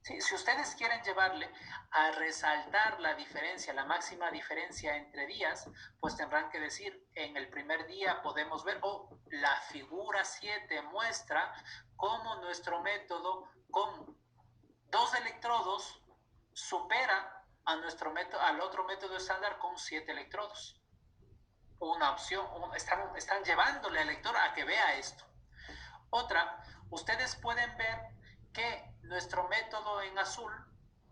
Sí, si ustedes quieren llevarle a resaltar la diferencia, la máxima diferencia entre días, pues tendrán que decir, en el primer día podemos ver, la figura 7 muestra cómo nuestro método con 2 electrodos supera a nuestro método, al otro método estándar con 7 electrodos. Una opción, están llevándole al lector a que vea esto. Otra, ustedes pueden ver que nuestro método en azul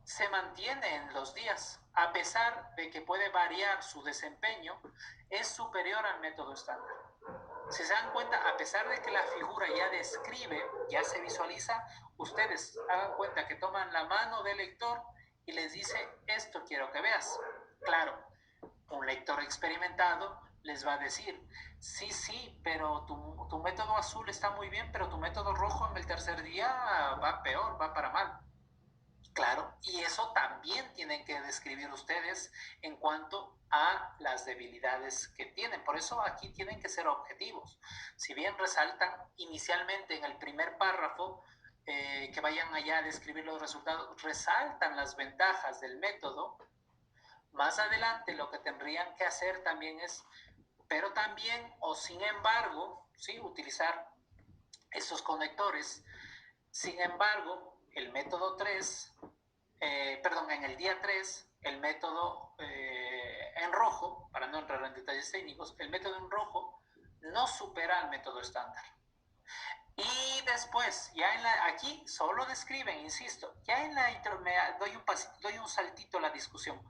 se mantiene en los días, a pesar de que puede variar su desempeño, es superior al método estándar. Si se dan cuenta, a pesar de que la figura ya describe, ya se visualiza, ustedes hagan cuenta que toman la mano del lector y les dice, esto quiero que veas. Claro, un lector experimentado les va a decir, sí, pero tu método azul está muy bien, pero tu método rojo en el tercer día va peor, va para mal. Claro, y eso también tienen que describir ustedes en cuanto a las debilidades que tienen. Por eso aquí tienen que ser objetivos. Si bien resaltan inicialmente en el primer párrafo, que vayan allá a describir los resultados, resaltan las ventajas del método, más adelante lo que tendrían que hacer también es, pero también o sin embargo, ¿sí? Utilizar estos conectores. Sin embargo, el método 3, en el día 3, el método en rojo, para no entrar en detalles técnicos, el método en rojo no supera al método estándar. Y después, aquí solo describen, insisto, ya en la intro, doy un saltito a la discusión.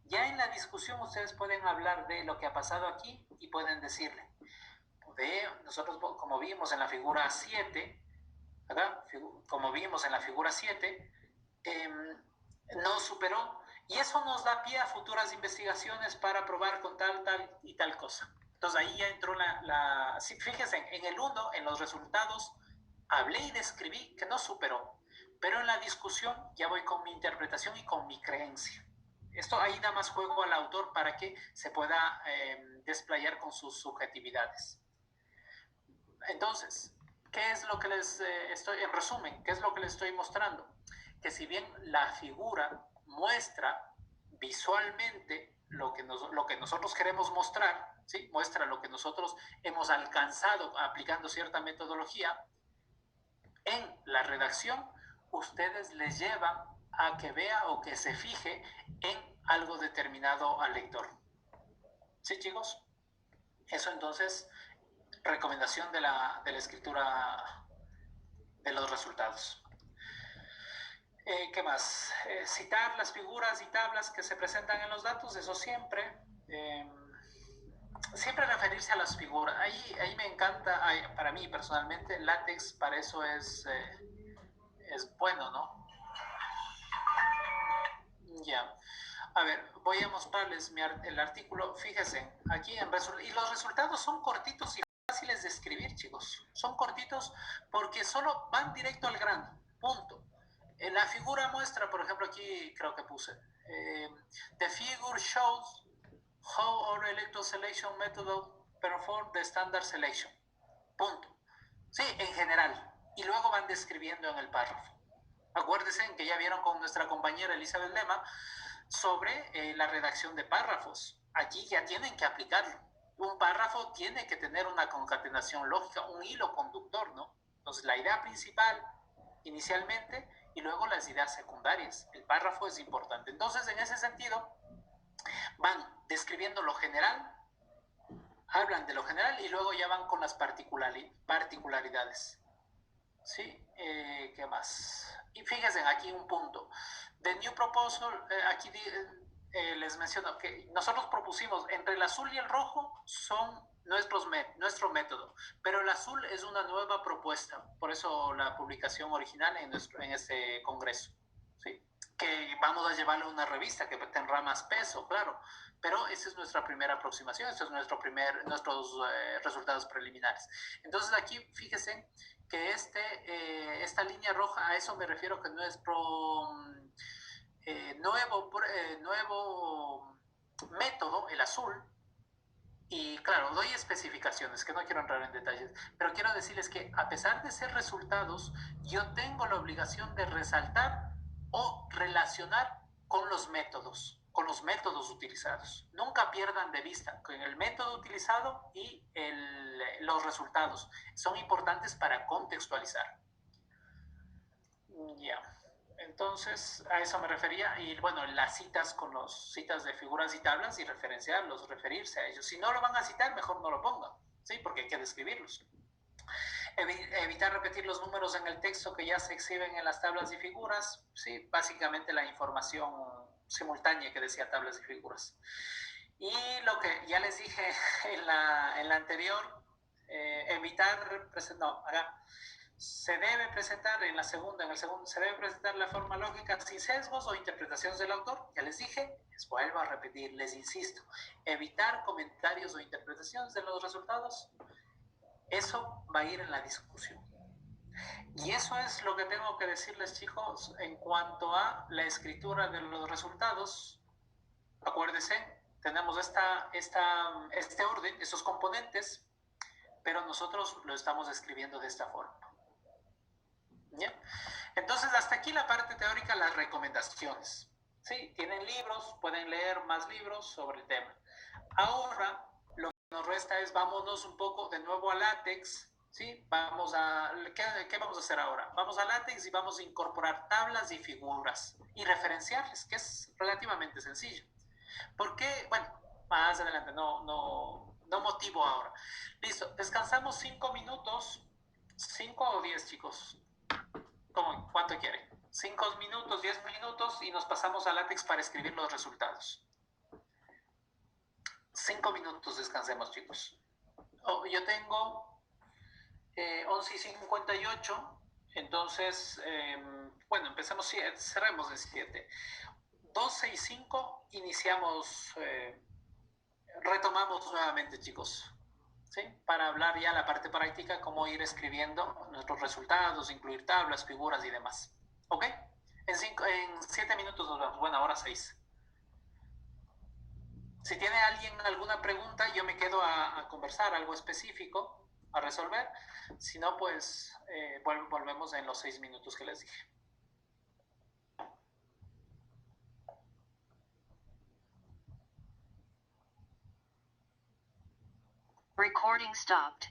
Ya en la discusión ustedes pueden hablar de lo que ha pasado aquí y pueden decirle, nosotros como vimos en la figura 7, ¿verdad? Como vimos en la figura 7, no superó, y eso nos da pie a futuras investigaciones para probar con tal y tal cosa. Entonces ahí ya entró fíjense, en el 1, en los resultados, hablé y describí que no superó, pero en la discusión ya voy con mi interpretación y con mi creencia. Esto ahí da más juego al autor para que se pueda desplayar con sus subjetividades. Entonces, ¿qué es lo que les en resumen, qué es lo que les estoy mostrando? Que si bien la figura muestra visualmente lo que nosotros queremos mostrar, ¿sí? Muestra lo que nosotros hemos alcanzado aplicando cierta metodología, en la redacción ustedes les llevan a que vea o que se fije en algo determinado al lector. ¿Sí, chicos? Eso entonces, recomendación de la escritura de los resultados. ¿Qué más? Citar las figuras y tablas que se presentan en los datos, eso siempre. Siempre referirse a las figuras. Ahí me encanta, para mí personalmente, LaTeX para eso es bueno, ¿no? Ya. A ver, voy a mostrarles el artículo. Fíjense, aquí y los resultados son cortitos y fáciles de escribir, chicos. Son cortitos porque solo van directo al grano. Punto. En la figura muestra, por ejemplo, aquí creo que puse, the figure shows how our electron selection method perform the standard selection. Punto. Sí, en general. Y luego van describiendo en el párrafo. Acuérdense que ya vieron con nuestra compañera Elizabeth Lema sobre la redacción de párrafos. Aquí ya tienen que aplicarlo. Un párrafo tiene que tener una concatenación lógica, un hilo conductor, ¿no? Entonces, la idea principal inicialmente y luego las ideas secundarias. El párrafo es importante. Entonces, en ese sentido, van describiendo lo general, hablan de lo general y luego ya van con las particularidades. ¿Sí? ¿Qué más? Y fíjense, aquí un punto. The new proposal, aquí les menciono que nosotros propusimos entre el azul y el rojo son nuestro método, pero el azul es una nueva propuesta, por eso la publicación original en este congreso, ¿sí? Que vamos a llevarlo a una revista que tendrá más peso, claro, pero esa es nuestra primera aproximación, estos son nuestros resultados preliminares. Entonces aquí fíjense que esta línea roja, a eso me refiero, que nuestro nuevo método, el azul, y claro, doy especificaciones, que no quiero entrar en detalles, pero quiero decirles que a pesar de ser resultados, yo tengo la obligación de resaltar o relacionar con los métodos utilizados. Nunca pierdan de vista que el método utilizado y los resultados son importantes para contextualizar. Ya. Entonces, a eso me refería. Y bueno, las citas con los citas de figuras y tablas y referenciarlos, referirse a ellos. Si no lo van a citar, mejor no lo pongan, ¿sí? Porque hay que describirlos. Evitar repetir los números en el texto que ya se exhiben en las tablas y figuras, ¿sí? Básicamente la información simultánea que decía tablas y figuras. Y lo que ya les dije en la anterior, se debe presentar en el segundo, se debe presentar la forma lógica sin sesgos o interpretaciones del autor. Ya les dije, les vuelvo a repetir, les insisto, evitar comentarios o interpretaciones de los resultados. Eso va a ir en la discusión. Y eso es lo que tengo que decirles, chicos, en cuanto a la escritura de los resultados. Acuérdense, tenemos este orden, estos componentes, pero nosotros lo estamos escribiendo de esta forma. ¿Ya? Entonces, hasta aquí la parte teórica, las recomendaciones. ¿Sí? Tienen libros, pueden leer más libros sobre el tema. Ahora, lo que nos resta es, vámonos un poco de nuevo a LaTeX, ¿sí? ¿Qué vamos a hacer ahora? Vamos a LaTeX y vamos a incorporar tablas y figuras y referenciarles, que es relativamente sencillo. ¿Por qué? Bueno, más adelante, no motivo ahora. Listo, descansamos 5 minutos, 5 o 10, chicos. ¿Cuánto quieren? 5 minutos, 10 minutos y nos pasamos a LaTeX para escribir los resultados. 5 minutos descansemos, chicos. Yo tengo 11:58, entonces, bueno, empecemos, cerremos en 7. 12:05 iniciamos, retomamos nuevamente, chicos, ¿sí? Para hablar ya la parte práctica, cómo ir escribiendo nuestros resultados, incluir tablas, figuras y demás. ¿Ok? En 7 minutos nos vemos. Bueno, ahora 6. Si tiene alguien alguna pregunta, yo me quedo a conversar, algo específico a resolver. Si no, pues volvemos en los 6 minutos que les dije. Recording stopped.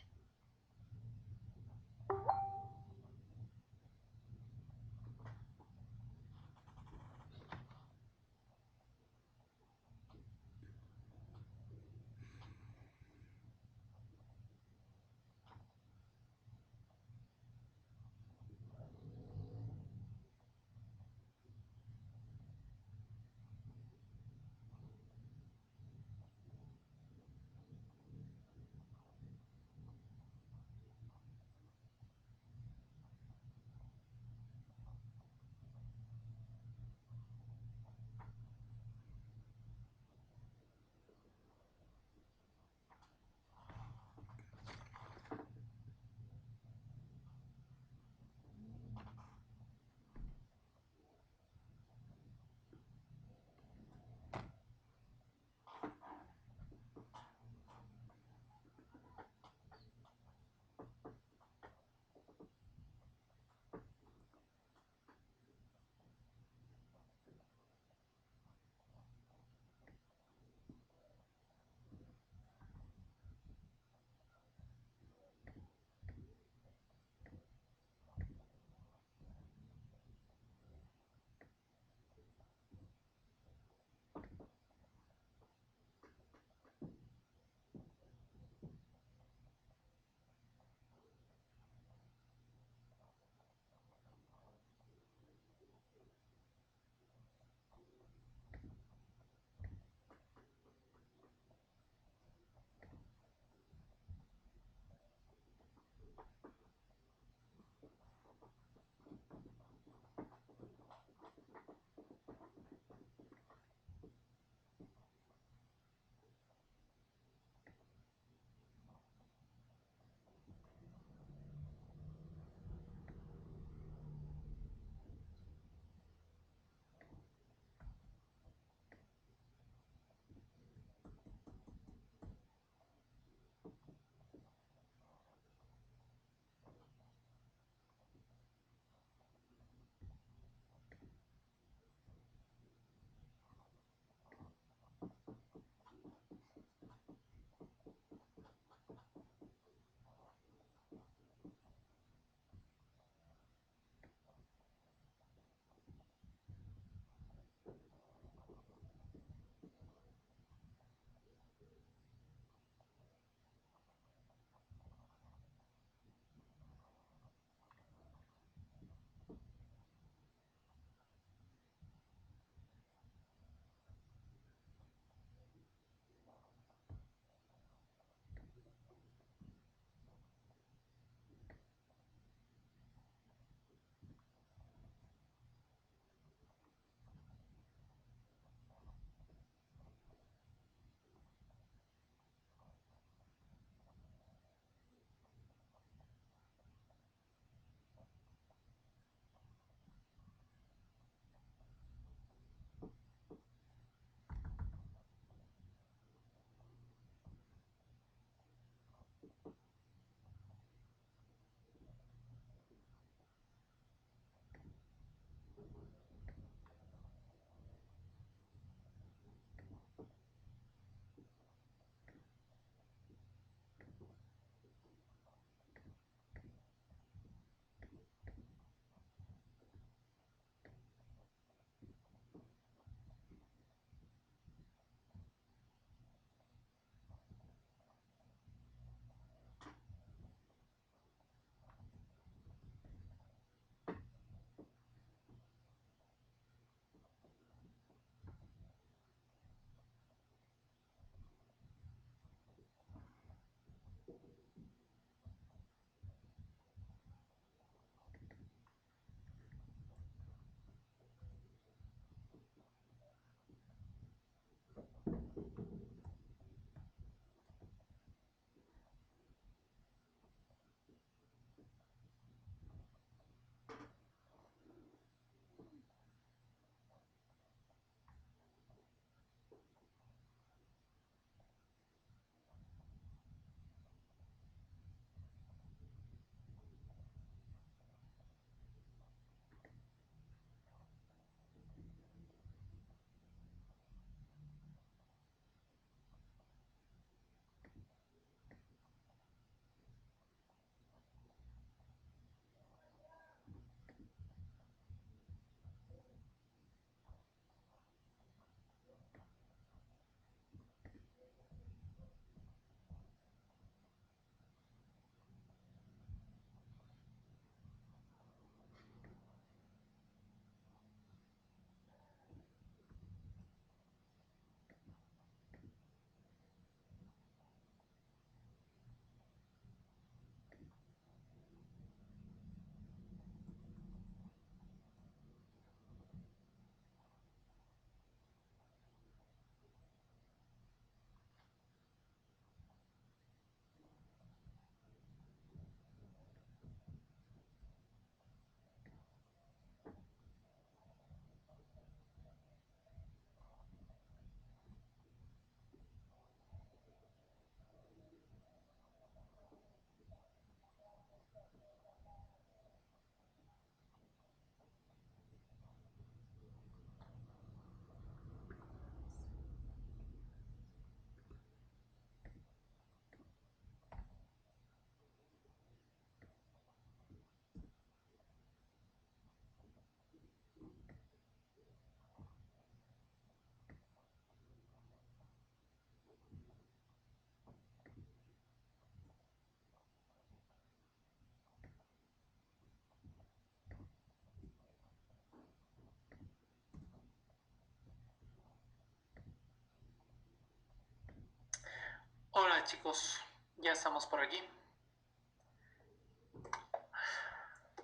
chicos, ya estamos por aquí.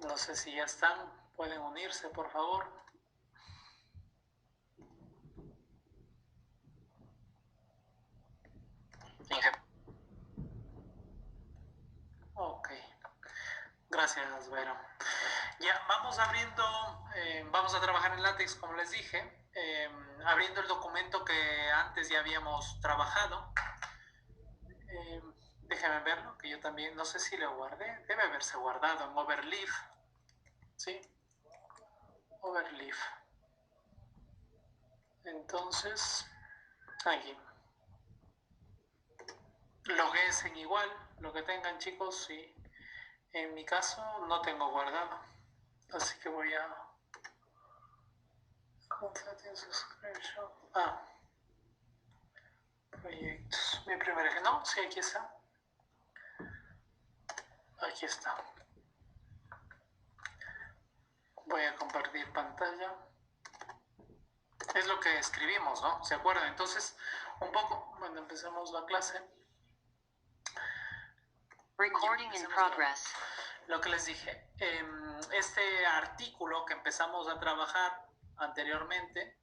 No sé si ya están. Pueden unirse, por favor. Ok. Gracias, Vero. Ya, vamos abriendo, vamos a trabajar en LaTeX, como les dije, abriendo el documento que antes ya habíamos trabajado. Déjenme verlo, que yo también, no sé si lo guardé, debe haberse guardado en Overleaf, ¿sí? Overleaf. Entonces, aquí. Logueen igual, lo que tengan, chicos, sí. En mi caso no tengo guardado, así que voy a... Proyectos. Mi primer ejemplo. No, sí, aquí está. Aquí está. Voy a compartir pantalla. Es lo que escribimos, ¿no? ¿Se acuerdan? Entonces, un poco, bueno, empecemos la clase. Recording in progress. Lo que les dije, este artículo que empezamos a trabajar anteriormente,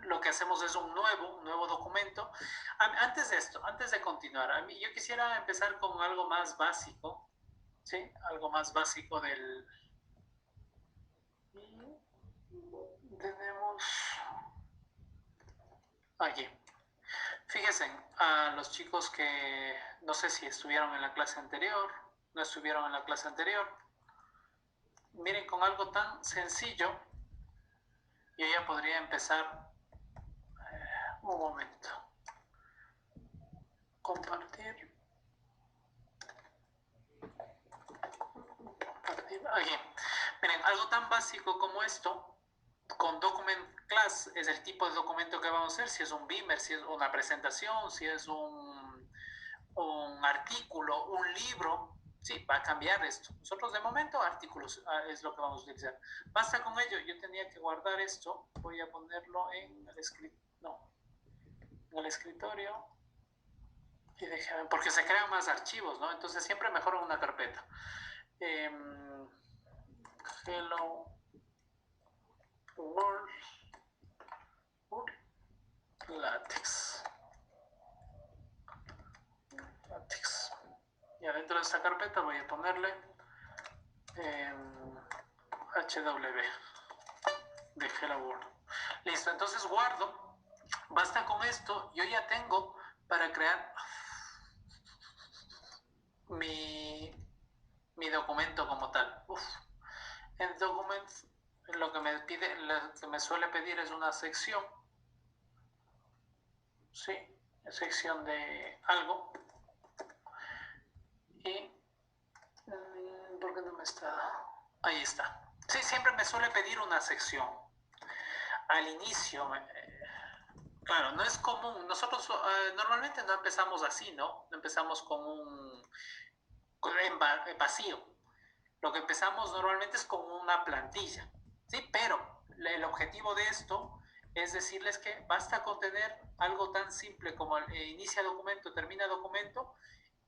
lo que hacemos es un nuevo documento. Antes de esto, antes de continuar, yo quisiera empezar con algo más básico, ¿sí? Algo más básico del... Tenemos... Aquí. Fíjense, a los chicos que no sé si estuvieron en la clase anterior, no estuvieron en la clase anterior, miren, con algo tan sencillo, yo ya podría empezar. Un momento. Compartir. Aquí. Miren, algo tan básico como esto, con document class es el tipo de documento que vamos a hacer, si es un beamer, si es una presentación, si es un artículo, un libro, sí, va a cambiar esto. Nosotros de momento artículos es lo que vamos a utilizar. Basta con ello, yo tenía que guardar esto, voy a ponerlo en el escritorio y déjame, porque se crean más archivos, ¿no? Entonces siempre mejor en una carpeta. Hello World LaTeX. Y adentro de esta carpeta voy a ponerle HW de Hello World. Listo, entonces guardo. Basta con esto. Yo ya tengo para crear mi documento como tal. En Documents lo que me pide, lo que me suele pedir es una sección. Sí, sección de algo. Y ¿por qué no me está? Ahí está. Sí, siempre me suele pedir una sección. Al inicio, claro, no es común. Nosotros normalmente no empezamos así, ¿no? Empezamos con en vacío. Lo que empezamos normalmente es con una plantilla, ¿sí? Pero el objetivo de esto es decirles que basta con tener algo tan simple como inicia documento, termina documento,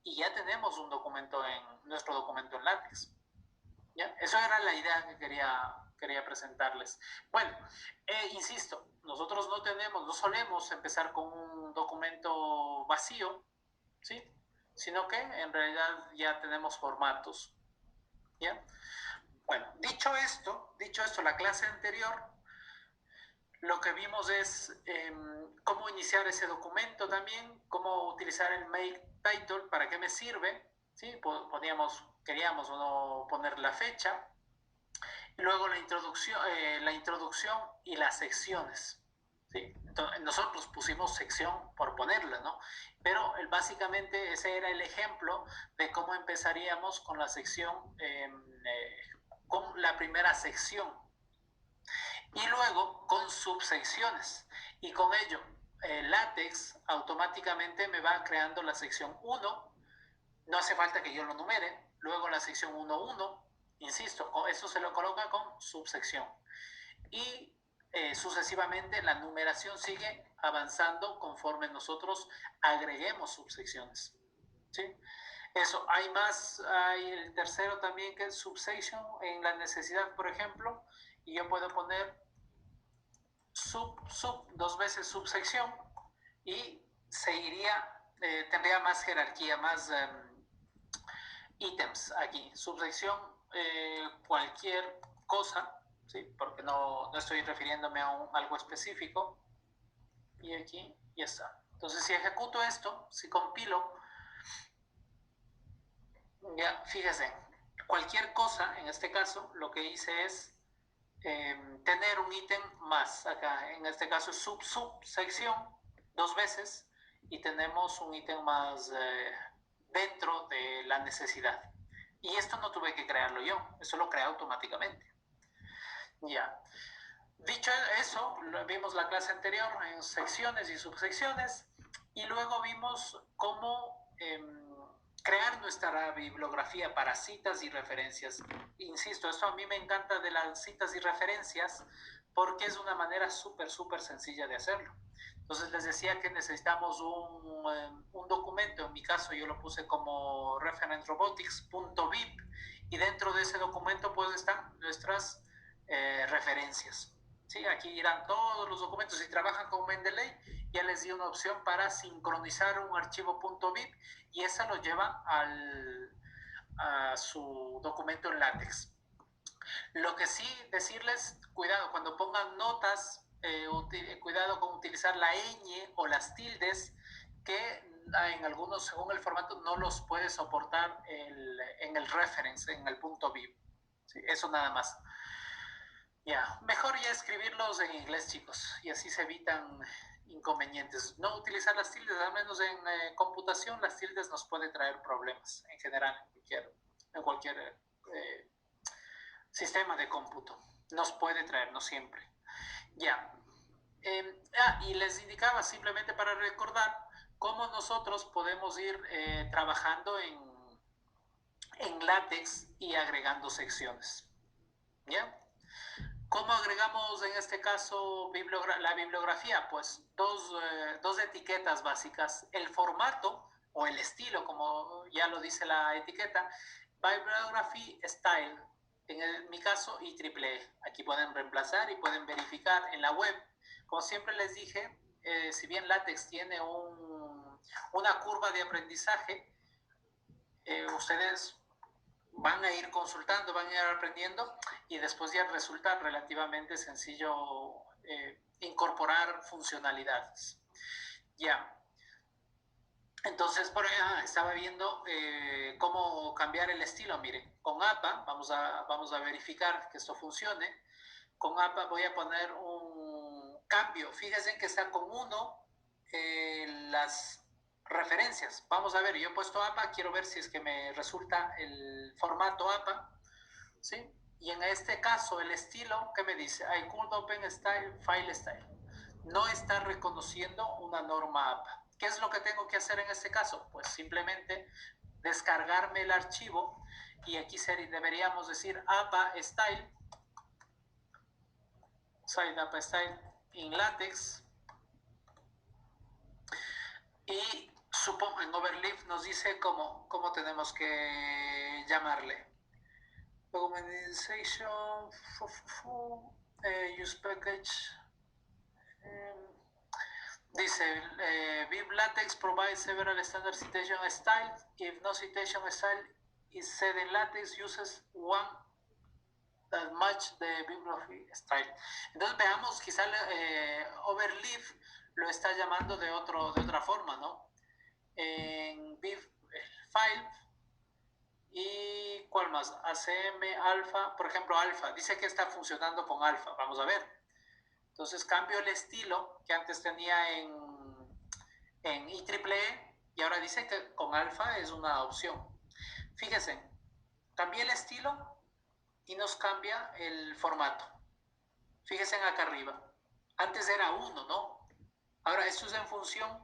y ya tenemos un documento nuestro documento en LaTeX. ¿Ya? Eso era la idea que quería presentarles. Bueno, insisto, nosotros no solemos empezar con un documento vacío, ¿sí? Sino que en realidad ya tenemos formatos. ¿Ya? Bueno, dicho esto, la clase anterior, lo que vimos es cómo iniciar ese documento también, cómo utilizar el make title, para qué me sirve, ¿sí? Queríamos o no poner la fecha, y luego la introducción y las secciones, ¿sí? Entonces, nosotros pusimos sección por ponerla, ¿no? Pero básicamente ese era el ejemplo de cómo empezaríamos con la sección, con la primera sección, y luego con subsecciones, y con ello LaTeX automáticamente me va creando la sección 1, no hace falta que yo lo numere, luego la sección 1.1, insisto, eso se lo coloca con subsección, y sucesivamente la numeración sigue avanzando conforme nosotros agreguemos subsecciones. ¿Sí? Eso, hay más, hay el tercero también que es subsection en la necesidad, por ejemplo, y yo puedo poner dos veces subsección y tendría más jerarquía, más ítems aquí. Subsección, cualquier cosa, ¿sí? Porque no estoy refiriéndome a algo específico. Y aquí ya está. Entonces, si ejecuto esto, si compilo, ya, fíjese, cualquier cosa, en este caso, lo que hice es tener un ítem más acá. En este caso es subsección dos veces y tenemos un ítem más dentro de la necesidad. Y esto no tuve que crearlo yo, eso lo crea automáticamente. Ya. Dicho eso, vimos la clase anterior en secciones y subsecciones y luego vimos cómo crear nuestra bibliografía para citas y referencias. Insisto, esto a mí me encanta de las citas y referencias porque es una manera súper sencilla de hacerlo. Entonces les decía que necesitamos un documento, en mi caso yo lo puse como referencerobotics.bib y dentro de ese documento pues están nuestras referencias. ¿Sí? Aquí irán todos los documentos. Si trabajan con Mendeley, ya les di una opción para sincronizar un archivo .bib y esa lo lleva a su documento en látex. Lo que sí decirles, cuidado, cuando pongan notas, cuidado con utilizar la ñ o las tildes, que en algunos, según el formato, no los puede soportar en el reference, en el .bib. ¿Sí? Eso nada más. Ya, mejor ya escribirlos en inglés, chicos, y así se evitan inconvenientes. No utilizar las tildes, al menos en computación, las tildes nos pueden traer problemas en general, en cualquier sistema de cómputo. Nos puede traer, no siempre. Ya. Y les indicaba simplemente para recordar cómo nosotros podemos ir trabajando en látex y agregando secciones. ¿Ya? ¿Cómo agregamos en este caso la bibliografía? Pues dos etiquetas básicas. El formato o el estilo, como ya lo dice la etiqueta, Bibliography Style, en mi caso IEEE. Aquí pueden reemplazar y pueden verificar en la web. Como siempre les dije, si bien LaTeX tiene una curva de aprendizaje, ustedes van a ir consultando, van a ir aprendiendo y después ya resulta relativamente sencillo incorporar funcionalidades. Ya. Entonces, por ahí estaba viendo cómo cambiar el estilo. Miren, con APA, vamos a verificar que esto funcione. Con APA voy a poner un cambio. Fíjense que está con 1 las referencias. Vamos a ver, yo he puesto APA, quiero ver si es que me resulta el formato APA, ¿sí? Y en este caso, el estilo, ¿qué me dice? I could open style, file style. No está reconociendo una norma APA. ¿Qué es lo que tengo que hacer en este caso? Pues simplemente descargarme el archivo y aquí deberíamos decir APA style, site APA style in LaTeX. Y supongo en Overleaf nos dice cómo tenemos que llamarle. Documentation, use package. Dice, Bib LaTeX provides several standard citation styles. If no citation style is set in LaTeX, uses one that match the bibliography style. Entonces veamos, quizá Overleaf lo está llamando de otra forma, ¿no? En Bib file y ¿cuál más? ACM, alfa, por ejemplo, alfa. Dice que está funcionando con alfa. Vamos a ver. Entonces cambio el estilo que antes tenía en IEEE y ahora dice que con alfa es una opción. Fíjense, cambié el estilo y nos cambia el formato. Fíjense acá arriba. Antes era 1, ¿no? Ahora esto es en función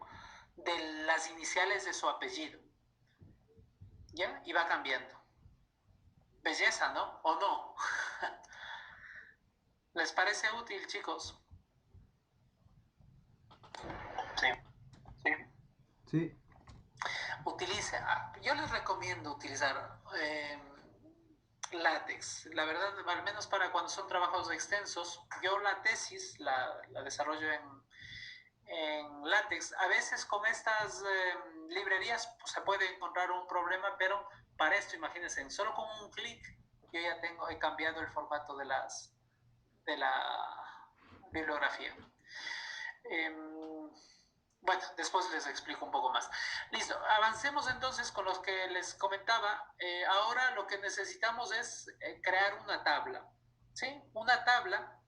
de las iniciales de su apellido. ¿Ya? Y va cambiando. Belleza, ¿no? ¿O no? ¿Les parece útil, chicos? Sí. Sí. Sí. Utilice, yo les recomiendo utilizar látex, la verdad, al menos para cuando son trabajos extensos. Yo la tesis la desarrollo en látex. A veces con estas librerías pues, se puede encontrar un problema, pero para esto, imagínense, solo con un clic yo ya he cambiado el formato de la bibliografía. Bueno, después les explico un poco más. Listo, avancemos entonces con los que les comentaba. Ahora lo que necesitamos es crear una tabla, ¿sí? Una tabla.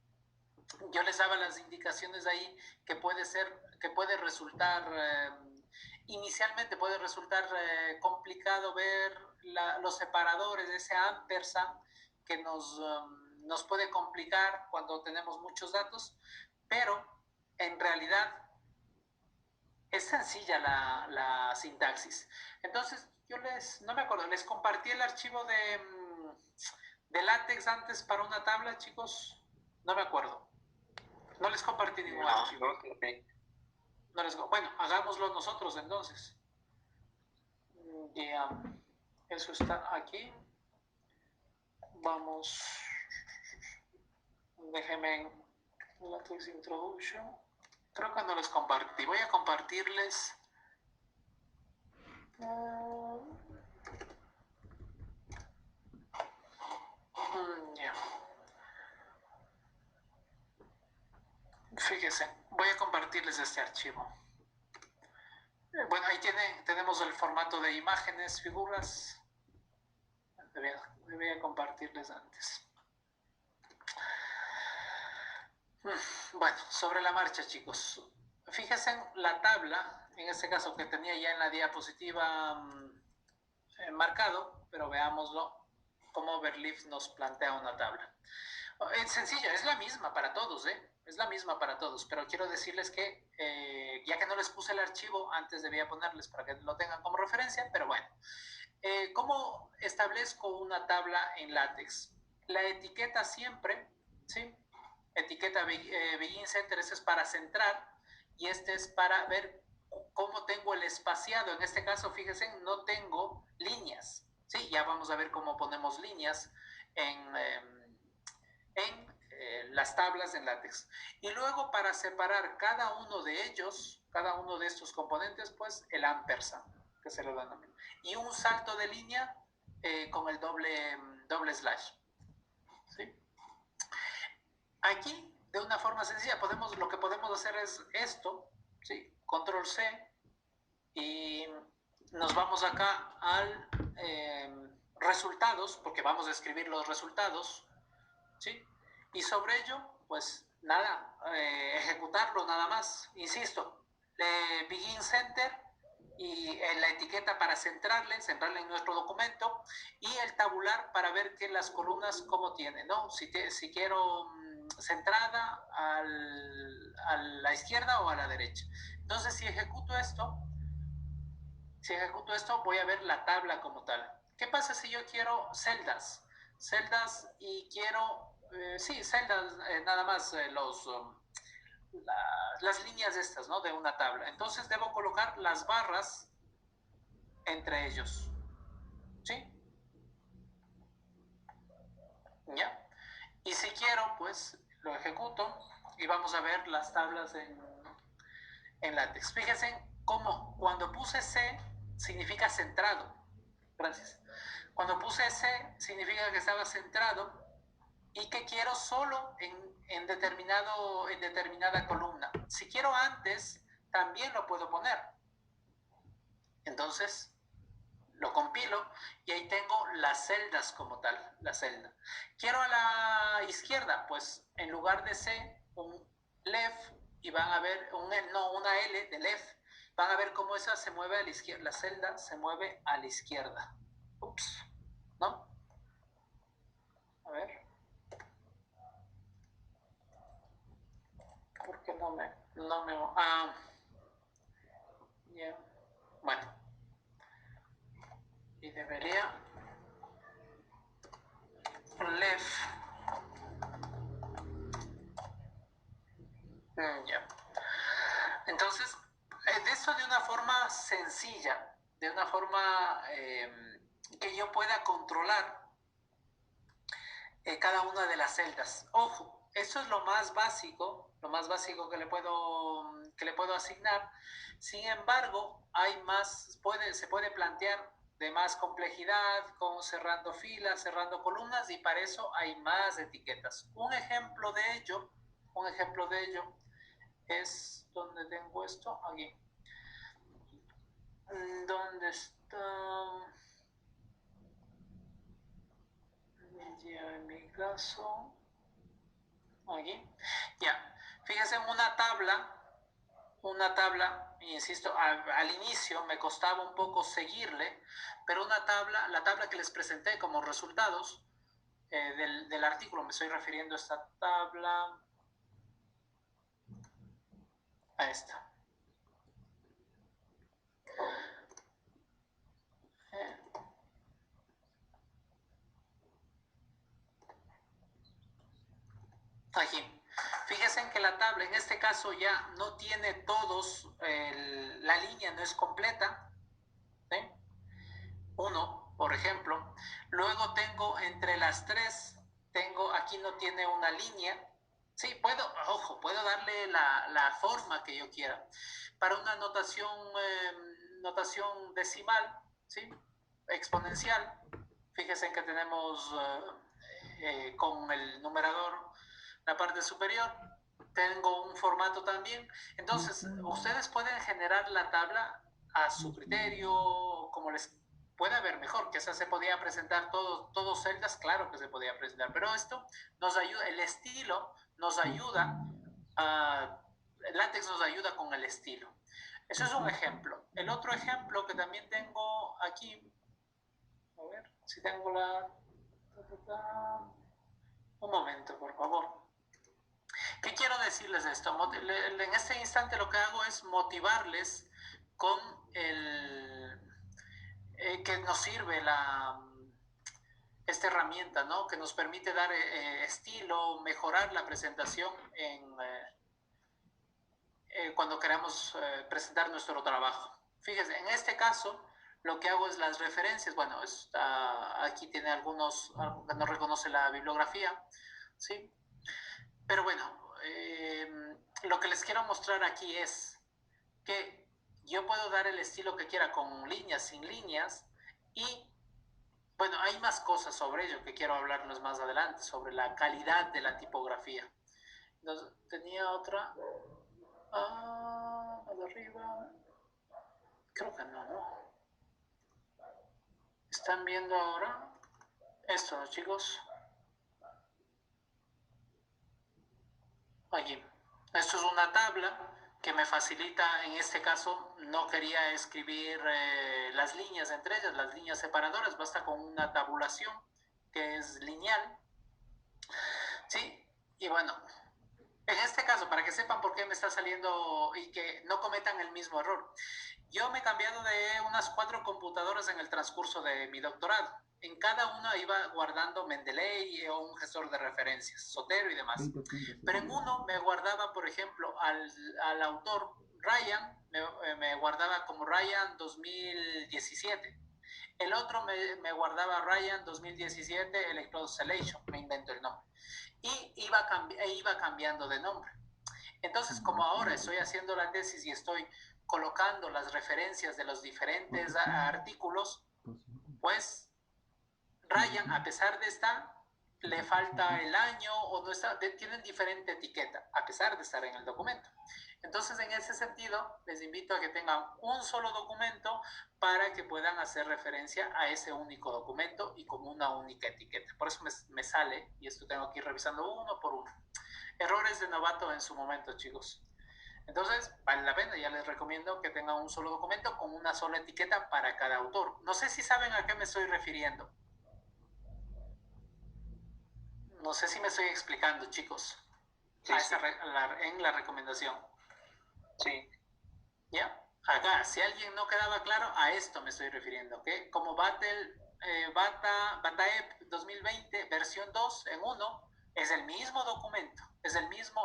Yo les daba las indicaciones ahí que puede resultar, inicialmente puede resultar complicado ver los separadores, ese ampersand que nos puede complicar cuando tenemos muchos datos, pero en realidad es sencilla la sintaxis. Entonces, no me acuerdo, les compartí el archivo de LaTeX antes para una tabla, chicos. No me acuerdo. No les compartí ningún archivo. Bueno, hagámoslo nosotros entonces. Eso está aquí. Vamos. Déjenme en LaTeX Introduction. Creo que no les compartí. Voy a compartirles. Yeah. Fíjense, voy a compartirles este archivo. Bueno, ahí tenemos el formato de imágenes, figuras. Debía compartirles antes. Bueno, sobre la marcha, chicos. Fíjense en la tabla, en este caso que tenía ya en la diapositiva marcado, pero veámoslo cómo Overleaf nos plantea una tabla. Es sencilla, es la misma para todos, es la misma para todos, pero quiero decirles que ya que no les puse el archivo, antes debía ponerles para que lo tengan como referencia, pero bueno. ¿Cómo establezco una tabla en LaTeX? La etiqueta siempre, ¿sí? Etiqueta Begin Center, ese es para centrar y este es para ver cómo tengo el espaciado. En este caso, fíjense, no tengo líneas, ¿sí? Ya vamos a ver cómo ponemos líneas en las tablas en LaTeX. Y luego para separar cada uno de ellos, cada uno de estos componentes, pues el ampersand, que se lo denomina. Y un salto de línea con el doble slash. ¿Sí? Aquí, de una forma sencilla, lo que podemos hacer es esto, ¿sí? Control C, y nos vamos acá al resultados, porque vamos a escribir los resultados, ¿sí? Y sobre ello, pues nada, ejecutarlo nada más. Insisto, Begin Center y la etiqueta para centrarle en nuestro documento y el tabular para ver que las columnas como tienen, ¿no? Si quiero centrada a la izquierda o a la derecha. Entonces, si ejecuto esto, voy a ver la tabla como tal. ¿Qué pasa si yo quiero celdas? Celdas y quiero, sí, celdas, nada más las líneas estas, ¿no? De una tabla. Entonces debo colocar las barras entre ellos. ¿Sí? ¿Ya? Y si quiero, pues lo ejecuto y vamos a ver las tablas en LaTeX. Fíjense cómo cuando puse C significa centrado. Gracias. Cuando puse C significa que estaba centrado y que quiero solo en determinada columna. Si quiero antes, también lo puedo poner. Entonces, lo compilo y ahí tengo las celdas como tal, la celda. Quiero a la izquierda, pues en lugar de C, un left y van a ver, una L de left, van a ver cómo esa se mueve a la izquierda, la celda se mueve a la izquierda. Ups, ¿no? A ver. ¿Por qué no me yeah. Bueno, y debería left pueda controlar cada una de las celdas. Ojo, eso es lo más básico que le puedo asignar. Sin embargo, hay más, se puede plantear de más complejidad, con cerrando filas, cerrando columnas, y para eso hay más etiquetas. Un ejemplo de ello es, ¿dónde tengo esto? Aquí. ¿Dónde está? En mi caso, aquí. Ya, fíjense en una tabla, insisto, al inicio me costaba un poco seguirle, pero la tabla que les presenté como resultados del artículo, me estoy refiriendo a esta tabla, a esta. Aquí. Fíjense en que la tabla en este caso ya no tiene todos, la línea no es completa, ¿sí? Uno, por ejemplo. Luego tengo entre las tres, aquí no tiene una línea. Sí, puedo darle la forma que yo quiera. Para una notación decimal, ¿sí? Exponencial, fíjense en que tenemos con el numerador la parte superior, tengo un formato también. Entonces, ustedes pueden generar la tabla a su criterio, como les pueda ver mejor. Que esa se podía presentar todos celdas, claro que se podía presentar, pero esto nos ayuda, el estilo nos ayuda, LaTeX nos ayuda con el estilo. Eso es un ejemplo. El otro ejemplo que también tengo aquí, a ver si tengo un momento, por favor. ¿Qué quiero decirles de esto? En este instante lo que hago es motivarles con que nos sirve esta herramienta, ¿no? Que nos permite dar estilo, mejorar la presentación cuando queramos presentar nuestro trabajo. Fíjense, en este caso lo que hago es las referencias. Bueno, aquí tiene algunos que no reconoce la bibliografía, ¿sí? Pero bueno, lo que les quiero mostrar aquí es que yo puedo dar el estilo que quiera, con líneas, sin líneas, y bueno, hay más cosas sobre ello que quiero hablarles más adelante, sobre la calidad de la tipografía. Entonces, tenía otra, de arriba, creo que no. ¿Están viendo ahora esto, ¿no, chicos? Aquí. Esto es una tabla que me facilita, en este caso no quería escribir las líneas entre ellas, las líneas separadoras, basta con una tabulación que es lineal, ¿sí? Y bueno, en este caso, para que sepan por qué me está saliendo y que no cometan el mismo error, yo me he cambiado de unas 4 computadoras en el transcurso de mi doctorado. En cada una iba guardando Mendeley o un gestor de referencias, Zotero y demás. Pero en uno me guardaba, por ejemplo, al autor Ryan, me guardaba como Ryan 2017. El otro me guardaba Ryan 2017 Electrode Selection, me invento el nombre. Y iba cambiando de nombre. Entonces, como ahora estoy haciendo la tesis y estoy colocando las referencias de los diferentes artículos, pues Ryan, a pesar de estar, le falta el año o no está, tienen diferente etiqueta, a pesar de estar en el documento. Entonces, en ese sentido, les invito a que tengan un solo documento para que puedan hacer referencia a ese único documento y con una única etiqueta. Por eso me sale, y esto tengo que ir revisando uno por uno. Errores de novato en su momento, chicos. Entonces, vale la pena, ya les recomiendo que tengan un solo documento con una sola etiqueta para cada autor. No sé si saben a qué me estoy refiriendo. No sé si me estoy explicando, chicos, Sí, en la recomendación. Sí. ¿Ya? Acá, si alguien no quedaba claro, a esto me estoy refiriendo, ¿ok? Como BATAEP 2020, versión 2 en 1, es el mismo documento, es el mismo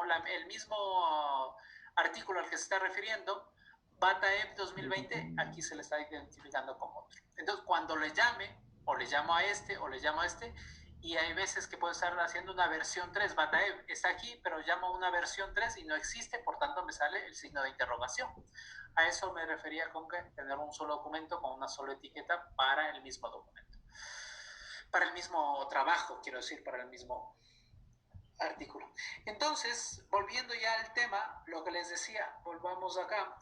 artículo al que se está refiriendo, BataEP 2020, aquí se le está identificando como otro. Entonces, cuando le llame, o le llamo a este, o le llamo a este, y hay veces que puedo estar haciendo una versión 3, BataEP está aquí, pero llamo una versión 3 y no existe, por tanto me sale el signo de interrogación. A eso me refería con que tener un solo documento con una sola etiqueta para el mismo documento. Para el mismo trabajo, quiero decir, para el mismo artículo. Entonces, volviendo ya al tema, lo que les decía, volvamos acá.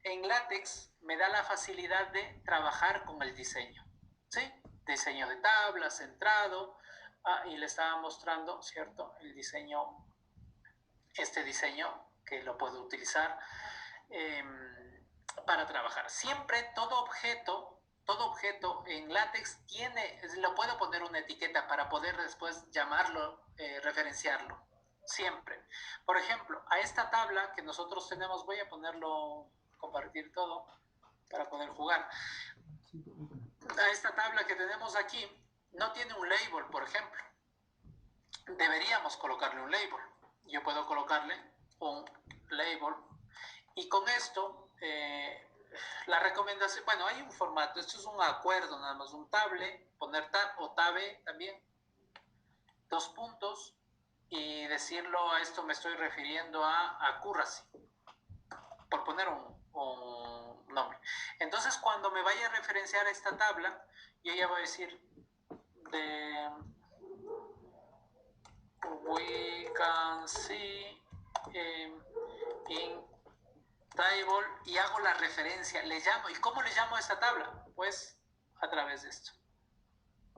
En LaTeX me da la facilidad de trabajar con el diseño, ¿sí? Diseño de tablas, centrado, y le estaba mostrando, ¿cierto? El diseño, este diseño que lo puedo utilizar para trabajar. Siempre todo objeto en LaTeX lo puedo poner una etiqueta para poder después llamarlo, referenciarlo. Siempre. Por ejemplo, a esta tabla que nosotros tenemos, voy a ponerlo, compartir todo para poder jugar. A esta tabla que tenemos aquí no tiene un label, por ejemplo. Deberíamos colocarle un label. Yo puedo colocarle un label y con esto la recomendación, bueno, hay un formato, esto es un acuerdo nada más, un table, poner tab o tabe también, 2 puntos, y decirlo, a esto me estoy refiriendo a accuracy, por poner un nombre. Entonces, cuando me vaya a referenciar a esta tabla, yo ya voy a decir we can see in table, y hago la referencia, le llamo. ¿Y cómo le llamo a esta tabla? Pues a través de esto,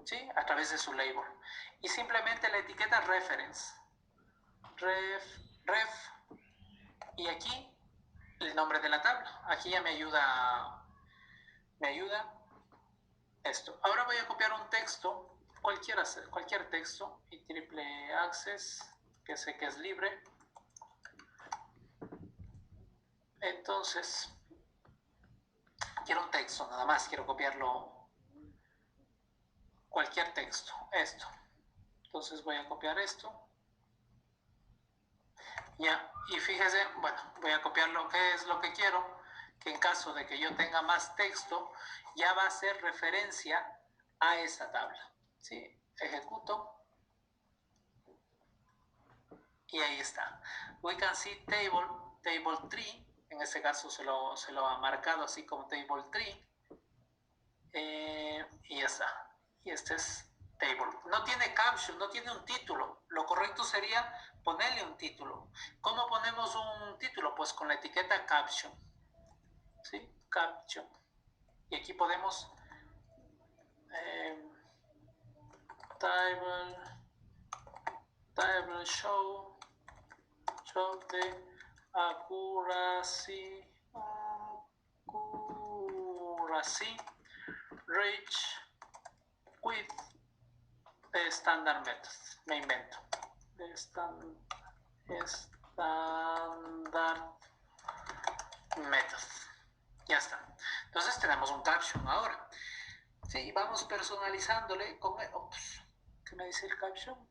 ¿sí? A través de su label. Y simplemente la etiqueta reference, ref, y aquí el nombre de la tabla. Aquí ya me ayuda esto. Ahora voy a copiar un texto, cualquier texto, y triple access, que sé que es libre. Entonces, quiero un texto, nada más, quiero copiarlo, cualquier texto, esto. Entonces voy a copiar esto. Ya, y fíjese, bueno, voy a copiar lo que es lo que quiero, que en caso de que yo tenga más texto, ya va a hacer referencia a esa tabla. ¿Sí? Ejecuto. Y ahí está. We can see table tree. En este caso se lo ha marcado así como table tree. Y ya está. Y este es table. No tiene caption, no tiene un título. Lo correcto sería ponerle un título. ¿Cómo ponemos un título? Pues con la etiqueta caption. ¿Sí? Caption. Y aquí podemos table show the accuracy reach with the standard method. Me invento. The standard method. Ya está. Entonces tenemos un caption ahora. Sí, vamos personalizándole con el, ¿qué me dice el caption?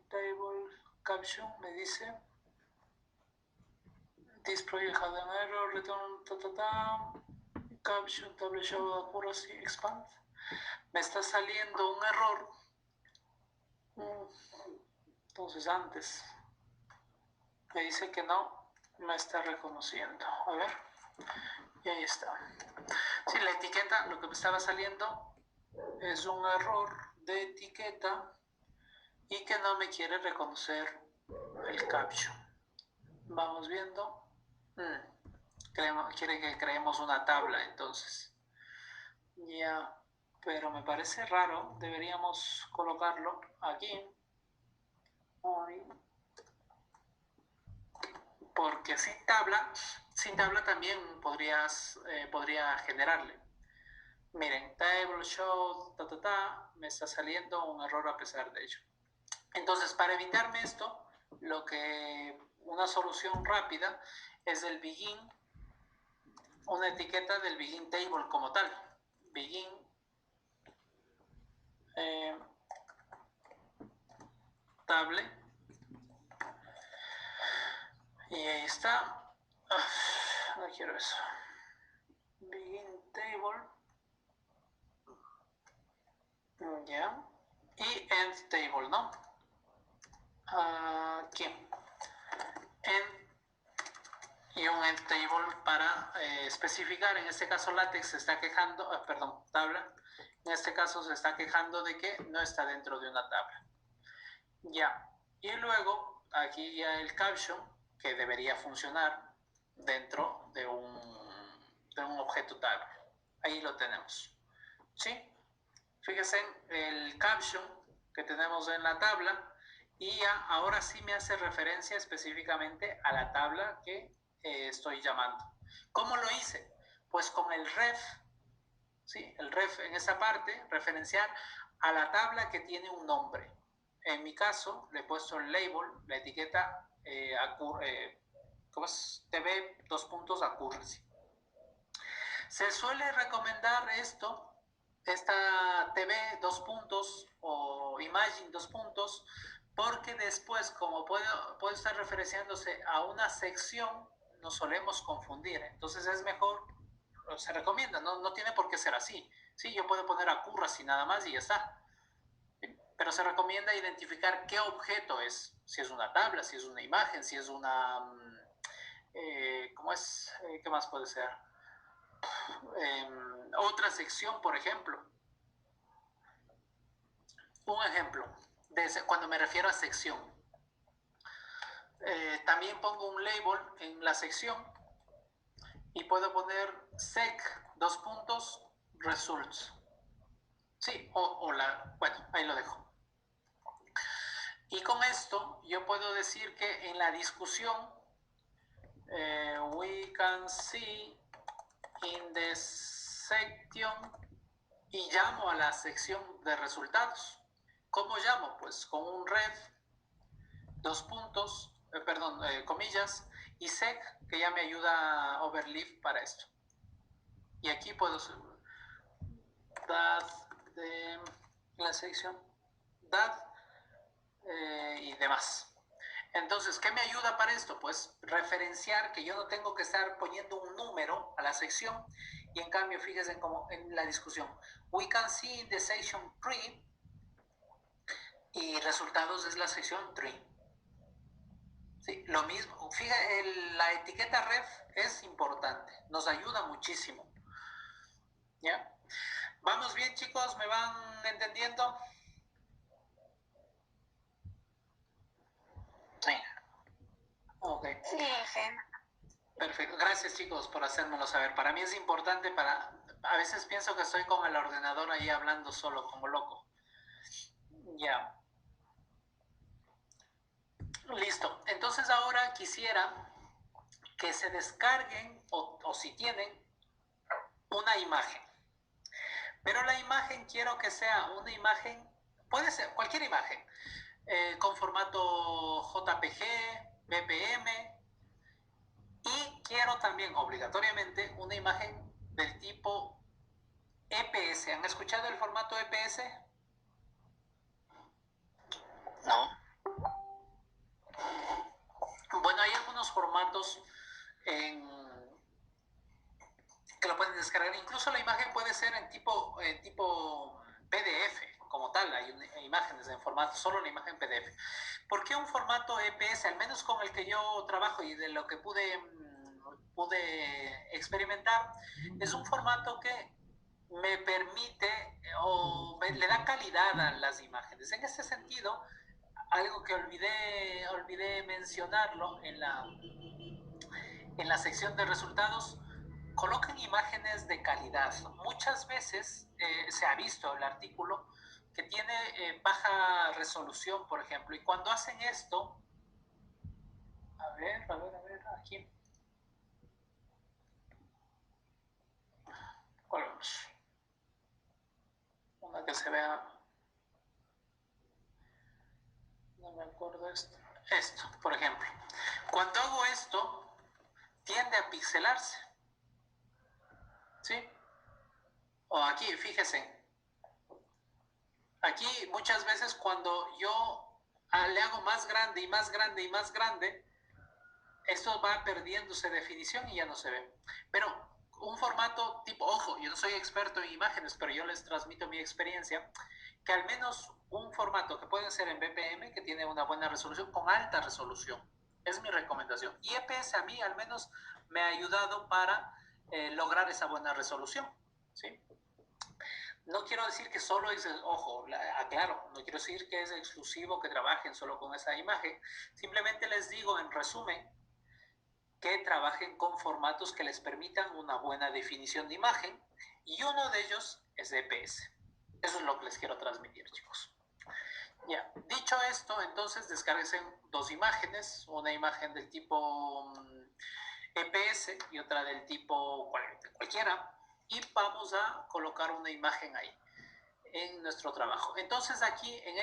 Table caption me dice this project had an error, return caption table show accuracy expand. Me está saliendo un error. Entonces antes me dice que no me está reconociendo. A ver, y ahí está. Sí, la etiqueta, lo que me estaba saliendo es un error de etiqueta y que no me quiere reconocer el caption. Vamos viendo. Quiere que creemos una tabla, entonces. Ya, pero me parece raro. Deberíamos colocarlo aquí. Porque sin tabla también podría generarle. Miren, table show, me está saliendo un error a pesar de ello. Entonces, para evitarme esto, una solución rápida es el begin, una etiqueta del begin table como tal. Begin table. Y ahí está. No quiero eso. Begin table. Ya. Y end table, ¿no? Aquí. End y un end table para especificar. En este caso LaTeX se está quejando, perdón, tabla. En este caso se está quejando de que no está dentro de una tabla. Ya. Y luego aquí ya el caption que debería funcionar dentro de un objeto tabla. Ahí lo tenemos. ¿Sí? Fíjense en el caption que tenemos en la tabla y ya ahora sí me hace referencia específicamente a la tabla que estoy llamando. ¿Cómo lo hice? Pues con el ref, ¿sí? El ref en esa parte, referenciar a la tabla que tiene un nombre. En mi caso, le he puesto el label, la etiqueta ¿cómo es? TV accuracy. Se suele recomendar esta TV o Imagine porque después, como puede estar referenciándose a una sección, nos solemos confundir. Entonces es mejor, se recomienda, no tiene por qué ser así. Sí, yo puedo poner accuracy nada más y ya está. Pero se recomienda identificar qué objeto es. Si es una tabla, si es una imagen, si es una... ¿cómo es? ¿Qué más puede ser? Otra sección, por ejemplo. Un ejemplo, cuando me refiero a sección. También pongo un label en la sección y puedo poner sec, results. Sí, bueno, ahí lo dejo. Y con esto yo puedo decir que en la discusión we can see in the section y llamo a la sección de resultados. ¿Cómo llamo? Pues con un ref, comillas, y sec, que ya me ayuda a overleaf para esto. Y aquí puedo that de la sección that y demás. Entonces, ¿qué me ayuda para esto? Pues referenciar que yo no tengo que estar poniendo un número a la sección y en cambio, fíjense como en la discusión. We can see in the section tree y resultados es la sección tree. Sí, lo mismo. Fíjate, la etiqueta ref es importante, nos ayuda muchísimo. ¿Ya? ¿Vamos bien, chicos? ¿Me van entendiendo? Sí. Ok. Sí, Gen. Perfecto. Gracias, chicos, por hacérmelo saber. Para mí es importante a veces pienso que estoy con el ordenador ahí hablando solo, como loco. Ya. Listo. Entonces ahora quisiera que se descarguen o si tienen una imagen. Pero la imagen quiero que sea una imagen, puede ser cualquier imagen, con formato JPG, BPM, y quiero también obligatoriamente una imagen del tipo EPS. ¿Han escuchado el formato EPS? No. Bueno, hay algunos formatos que lo pueden descargar. Incluso la imagen puede ser en tipo PDF, como tal. Hay imágenes en formato, solo la imagen PDF. ¿Por qué un formato EPS? Al menos con el que yo trabajo y de lo que pude experimentar, es un formato que me permite le da calidad a las imágenes. En ese sentido, algo que olvidé mencionarlo en la sección de resultados, coloquen imágenes de calidad. Muchas veces se ha visto el artículo que tiene baja resolución, por ejemplo, y cuando hacen esto, a ver, aquí. Volvemos. Una que se vea, no me acuerdo esto, por ejemplo. Cuando hago esto, tiende a pixelarse. ¿Sí? O aquí, fíjense. Aquí muchas veces cuando yo le hago más grande y más grande y más grande, esto va perdiéndose definición y ya no se ve. Pero un formato tipo, ojo, yo no soy experto en imágenes, pero yo les transmito mi experiencia, que al menos un formato que puede ser en BPM, que tiene una buena resolución, con alta resolución. Es mi recomendación. Y EPS a mí al menos me ha ayudado para lograr esa buena resolución, ¿sí? No quiero decir que solo es, ojo, aclaro, no quiero decir que es exclusivo que trabajen solo con esa imagen. Simplemente les digo en resumen que trabajen con formatos que les permitan una buena definición de imagen y uno de ellos es EPS. Eso es lo que les quiero transmitir, chicos. Ya, dicho esto, entonces descárguense dos imágenes, una imagen del tipo EPS y otra del tipo cualquiera, y vamos a colocar una imagen ahí en nuestro trabajo. Entonces aquí en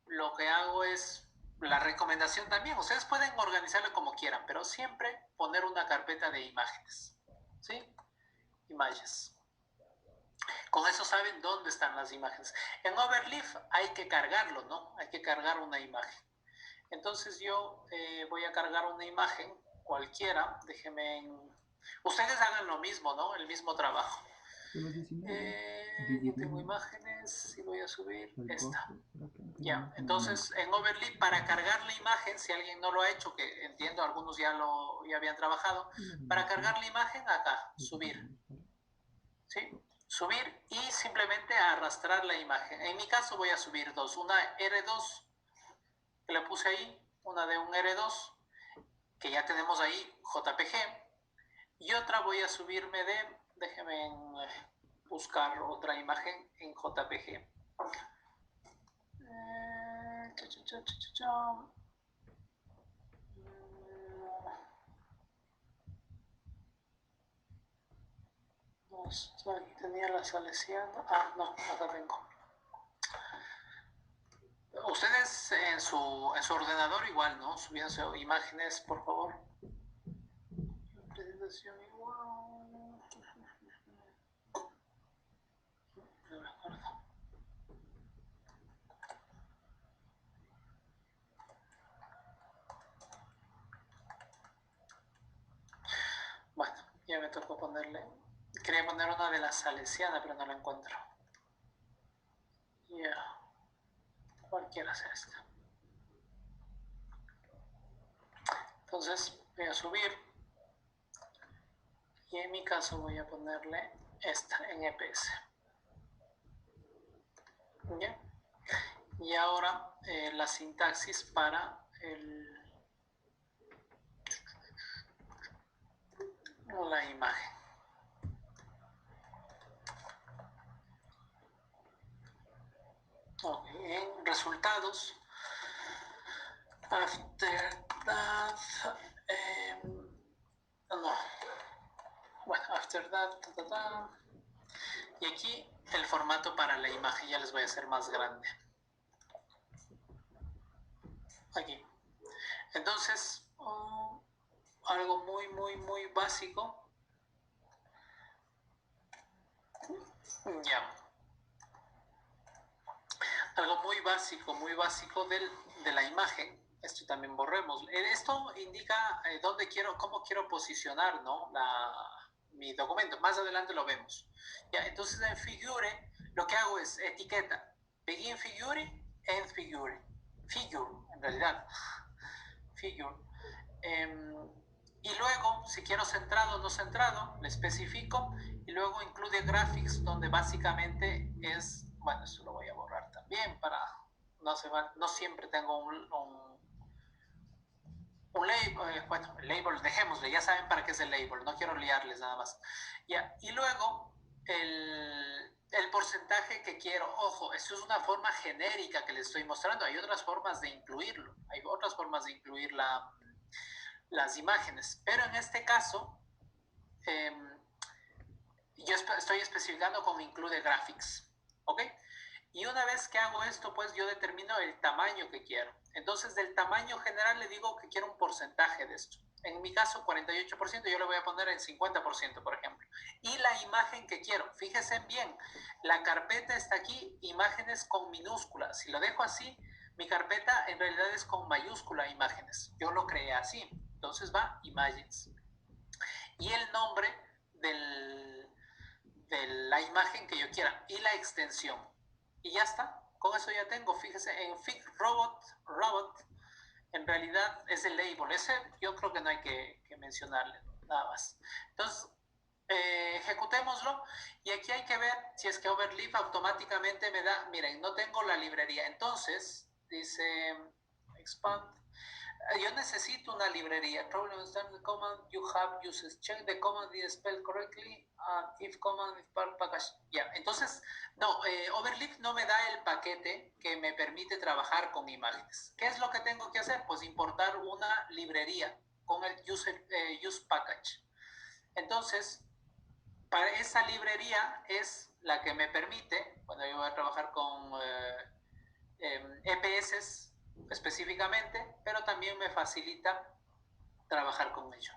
lo que hago es la recomendación también. Ustedes pueden organizarlo como quieran, pero siempre poner una carpeta de imágenes, ¿sí? Imágenes. Con eso saben dónde están las imágenes. En Overleaf hay que cargarlo, ¿no? Hay que cargar una imagen. Entonces yo voy a cargar una imagen cualquiera. Déjenme ustedes hagan lo mismo, ¿no? El mismo trabajo. Yo tengo imágenes y voy a subir esta. Ya, entonces en Overleaf para cargar la imagen, si alguien no lo ha hecho, que entiendo algunos ya habían trabajado, para cargar la imagen acá, subir, ¿sí? Subir y simplemente arrastrar la imagen. En mi caso voy a subir dos, una R2 que le puse ahí, una de un R2 que ya tenemos ahí JPG y otra voy a subirme déjenme buscar otra imagen en JPG. Aquí tenía la salesiana. Ah, no, acá tengo. Ustedes en su ordenador igual, ¿no? Subiéndose imágenes, por favor. Presentación igual. No me acuerdo. Bueno, ya me tocó ponerle. Quería poner una de la salesiana, pero no la encuentro. Ya. Cualquiera sea esta. Entonces voy a subir. Y en mi caso voy a ponerle esta en EPS. ¿Ya? Y ahora la sintaxis para la imagen. Okay. En resultados, after that, no, bueno, after that, y aquí el formato para la imagen ya les voy a hacer más grande. Aquí. Entonces, algo muy básico. Ya. Algo muy básico de la imagen. Esto también borremos. Esto indica cómo quiero posicionar, ¿no? Mi documento. Más adelante lo vemos. Ya, entonces en Figure lo que hago es etiqueta. Begin Figure, End Figure. Figure, en realidad. Figure. Y luego, si quiero centrado o no centrado, le especifico. Y luego incluye graphics, donde básicamente es... Bueno, eso lo voy a borrar también para... No siempre tengo un label, bueno, el label, dejémosle, ya saben para qué es el label, no quiero liarles nada más. Ya, y luego el porcentaje que quiero, ojo, esto es una forma genérica que les estoy mostrando, hay otras formas de incluirlo, hay otras formas de incluir las imágenes, pero en este caso yo estoy especificando con include graphics, ¿ok? Y una vez que hago esto, pues yo determino el tamaño que quiero. Entonces, del tamaño general le digo que quiero un porcentaje de esto. En mi caso, 48%, yo le voy a poner el 50%, por ejemplo. Y la imagen que quiero, fíjense bien, la carpeta está aquí, imágenes con minúsculas. Si lo dejo así, mi carpeta en realidad es con mayúscula imágenes. Yo lo creé así. Entonces va images. Y el nombre de la imagen que yo quiera y la extensión. Y ya está. Con eso ya tengo. Fíjese, en Fig Robot, en realidad es el label. Ese yo creo que no hay que mencionarle nada más. Entonces, ejecutémoslo. Y aquí hay que ver si es que Overleaf automáticamente me da, miren, no tengo la librería. Entonces, dice, expand. Yo necesito una librería. Problem understand the command you have uses. Check the command is spelled correctly. And if command is part package. Ya, entonces, no, Overleaf no me da el paquete que me permite trabajar con imágenes. ¿Qué es lo que tengo que hacer? Pues importar una librería con el use package. Entonces, para esa librería es la que me permite, cuando yo voy a trabajar con EPS específicamente, pero también me facilita trabajar con ello.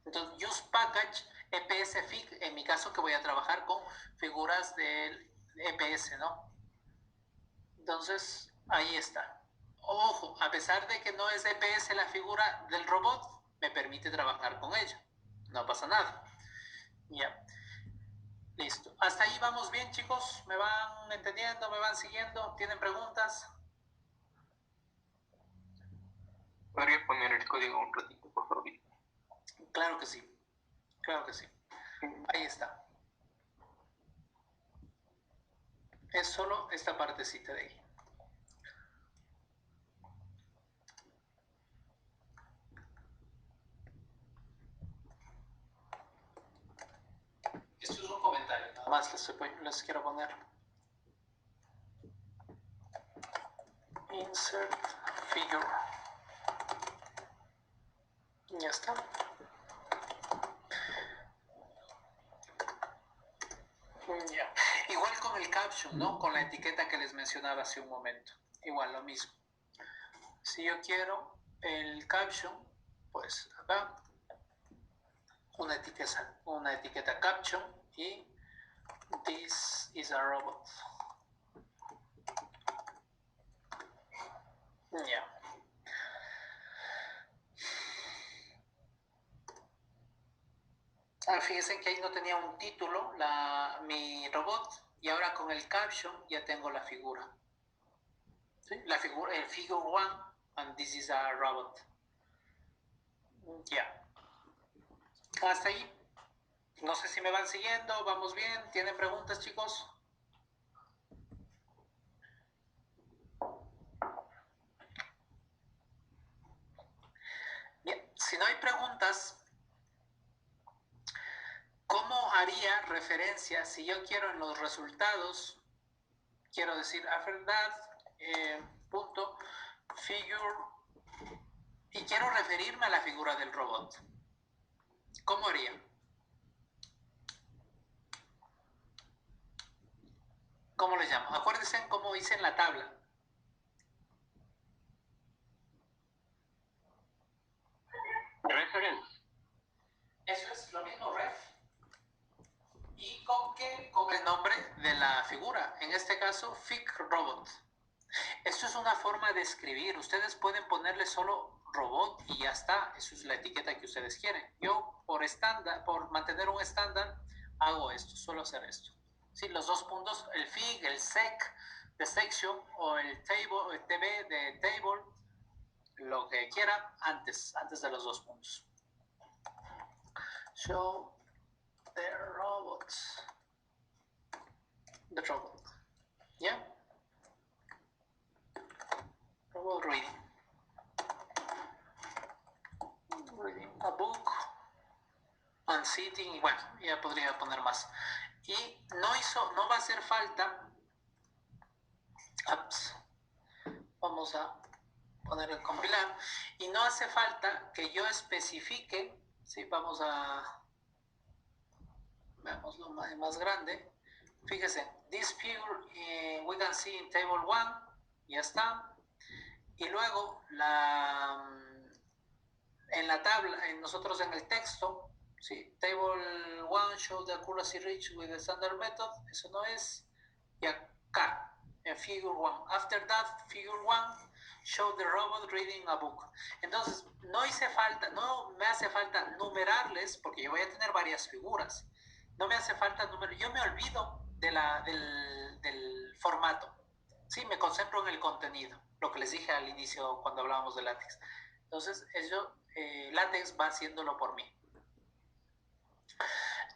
Entonces, use package EPS Fig, en mi caso que voy a trabajar con figuras del EPS, ¿no? Entonces, ahí está. Ojo, a pesar de que no es EPS la figura del robot, me permite trabajar con ella. No pasa nada. Ya. Listo. Hasta ahí vamos bien, chicos. ¿Me van entendiendo? ¿Me van siguiendo? ¿Tienen preguntas? ¿Podría poner el código un ratito, por favor? Claro que sí. Claro que sí. Ahí está. Es solo esta partecita de ahí. Esto es un comentario, nada más les quiero poner. Insert figure. Ya está. Ya. Igual con el caption, ¿no? Con la etiqueta que les mencionaba hace un momento. Igual lo mismo. Si yo quiero el caption, pues acá una etiqueta caption y this is a robot. Ya. Fíjense que ahí no tenía un título mi robot y ahora con el caption ya tengo la figura. ¿Sí? La figura, el figure 1 and this is a robot. Ya. Hasta ahí. No sé si me van siguiendo, vamos bien. ¿Tienen preguntas, chicos? Bien, si no hay preguntas, ¿cómo haría referencia si yo quiero en los resultados, quiero decir after that, punto, figure, y quiero referirme a la figura del robot? ¿Cómo haría? ¿Cómo le llamo? Acuérdense cómo hice en la tabla. Reference. Eso es lo mismo, ref. ¿Y con qué? Con el nombre de la figura. En este caso, Fig Robot. Esto es una forma de escribir. Ustedes pueden ponerle solo robot y ya está. Eso es la etiqueta que ustedes quieren. Yo, por mantener un estándar, hago esto, suelo hacer esto. Sí, los dos puntos, el Fig, el sec de section o el table, el tb de table, lo que quiera antes de los dos puntos. Show the robots. The robot. ¿Ya? Robot reading. Reading a book. And sitting. Y bueno, ya podría poner más. Y no va a hacer falta. Ups. Vamos a poner el compilar. Y no hace falta que yo especifique. Sí, vamos a. Veamos lo más grande. Fíjese, this figure we can see in table 1. Ya está. Y luego en la tabla, nosotros en el texto, ¿sí? Table 1 show the accuracy reach with the standard method. Eso no es. Y acá, figure 1. After that, figure 1 show the robot reading a book. Entonces, no me hace falta numerarles, porque yo voy a tener varias figuras. No me hace falta numerar, yo me olvido del formato. Sí, me concentro en el contenido, lo que les dije al inicio cuando hablábamos de LaTeX. Entonces, LaTeX va haciéndolo por mí.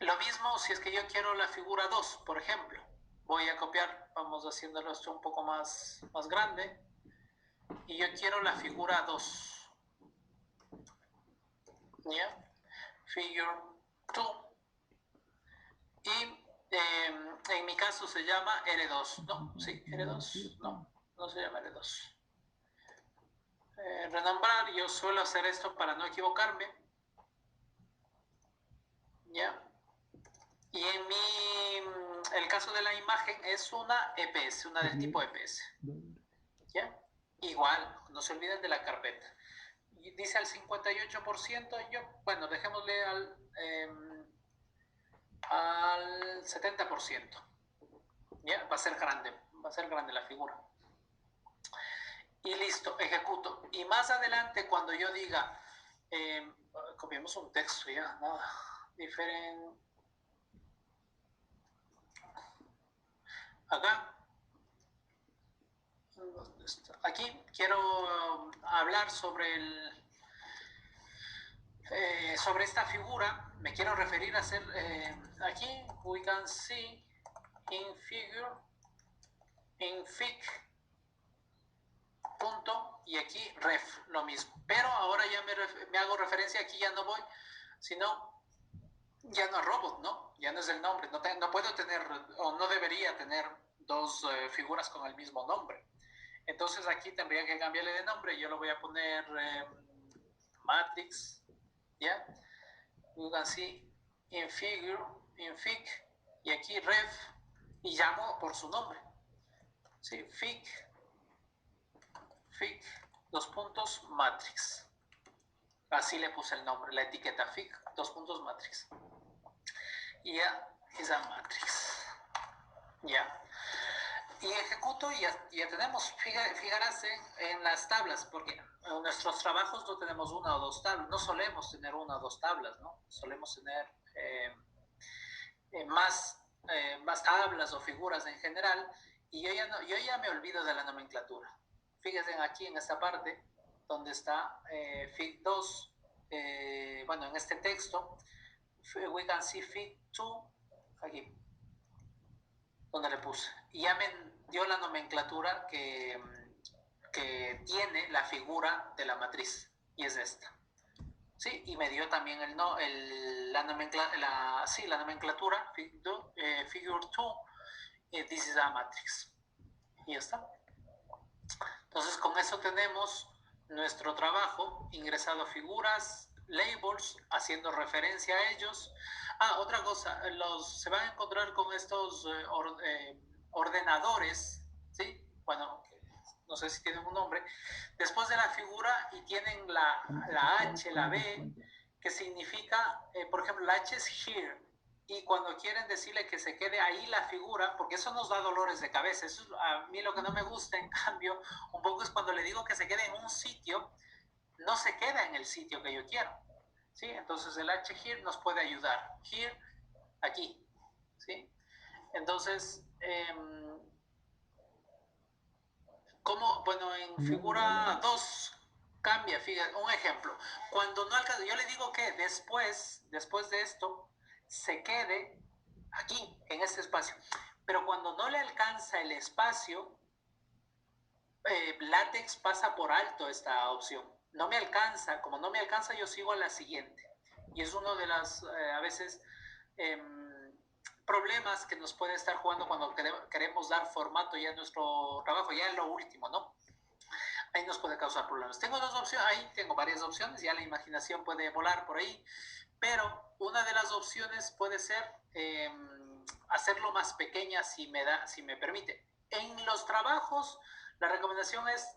Lo mismo si es que yo quiero la figura 2, por ejemplo. Voy a copiar, vamos haciéndolo esto un poco más grande. Y yo quiero la figura 2. ¿Ya? Figure 2. Y en mi caso se llama R2. No, sí, R2. No se llama R2. Renombrar, yo suelo hacer esto para no equivocarme. ¿Ya? Y el caso de la imagen es una EPS, una del tipo EPS. ¿Ya? Igual, no se olviden de la carpeta. Y dice al 58%, bueno, dejémosle al 70%. ¿Ya? Va a ser grande la figura. Y listo, ejecuto. Y más adelante, cuando yo diga, copiemos un texto, ya, nada, diferente. Acá, aquí quiero hablar sobre sobre esta figura. Me quiero referir a hacer aquí we can see in figure in fig punto y aquí ref lo mismo, pero ahora ya me hago referencia, aquí ya no voy, sino ya no es robot, ¿no? Ya no es el nombre, no puedo tener o no debería tener dos figuras con el mismo nombre. Entonces aquí tendría que cambiarle de nombre. Yo lo voy a poner matrix, ¿ya? You can see in figure, in fig, y aquí ref, y llamo por su nombre. Sí, fig, dos puntos, matrix. Así le puse el nombre, la etiqueta fig, dos puntos, matrix. Y ya es a matrix. Ya. Y ejecuto y ya tenemos, fijarse en las tablas, porque en nuestros trabajos no tenemos una o dos tablas, no solemos tener una o dos tablas, ¿no? Solemos tener más tablas o figuras en general, y yo ya me olvido de la nomenclatura. Fíjense aquí en esta parte, donde está fig 2, bueno, en este texto, we can see fig 2, aquí, donde le puse. Y ya me dio la nomenclatura que tiene la figura de la matriz, y es esta. ¿Sí? Y me dio también la nomenclatura, figure 2, this is a matrix. Y ya está. Entonces, con eso tenemos nuestro trabajo, ingresado figuras, labels, haciendo referencia a ellos. Otra cosa, se van a encontrar con estos ordenadores, ¿sí? Bueno, no sé si tienen un nombre, después de la figura, y tienen la H, la B, que significa, por ejemplo, la H es here, y cuando quieren decirle que se quede ahí la figura, porque eso nos da dolores de cabeza. Eso es a mí lo que no me gusta, en cambio, un poco es cuando le digo que se quede en un sitio, no se queda en el sitio que yo quiero, ¿sí? Entonces el H here nos puede ayudar. Here, aquí, ¿sí? Entonces, ¿cómo? Bueno, en figura 2 cambia, fíjate, un ejemplo. Cuando no alcanza, yo le digo que después de esto, se quede aquí, en este espacio. Pero cuando no le alcanza el espacio, LaTeX pasa por alto esta opción. No me alcanza, como no me alcanza, yo sigo a la siguiente. Y es uno de las, a veces, problemas que nos puede estar jugando cuando queremos dar formato ya a nuestro trabajo, ya en lo último, ¿no? Ahí nos puede causar problemas. Tengo dos opciones, ahí tengo varias opciones, ya la imaginación puede volar por ahí, pero una de las opciones puede ser hacerlo más pequeña si me permite. En los trabajos, la recomendación es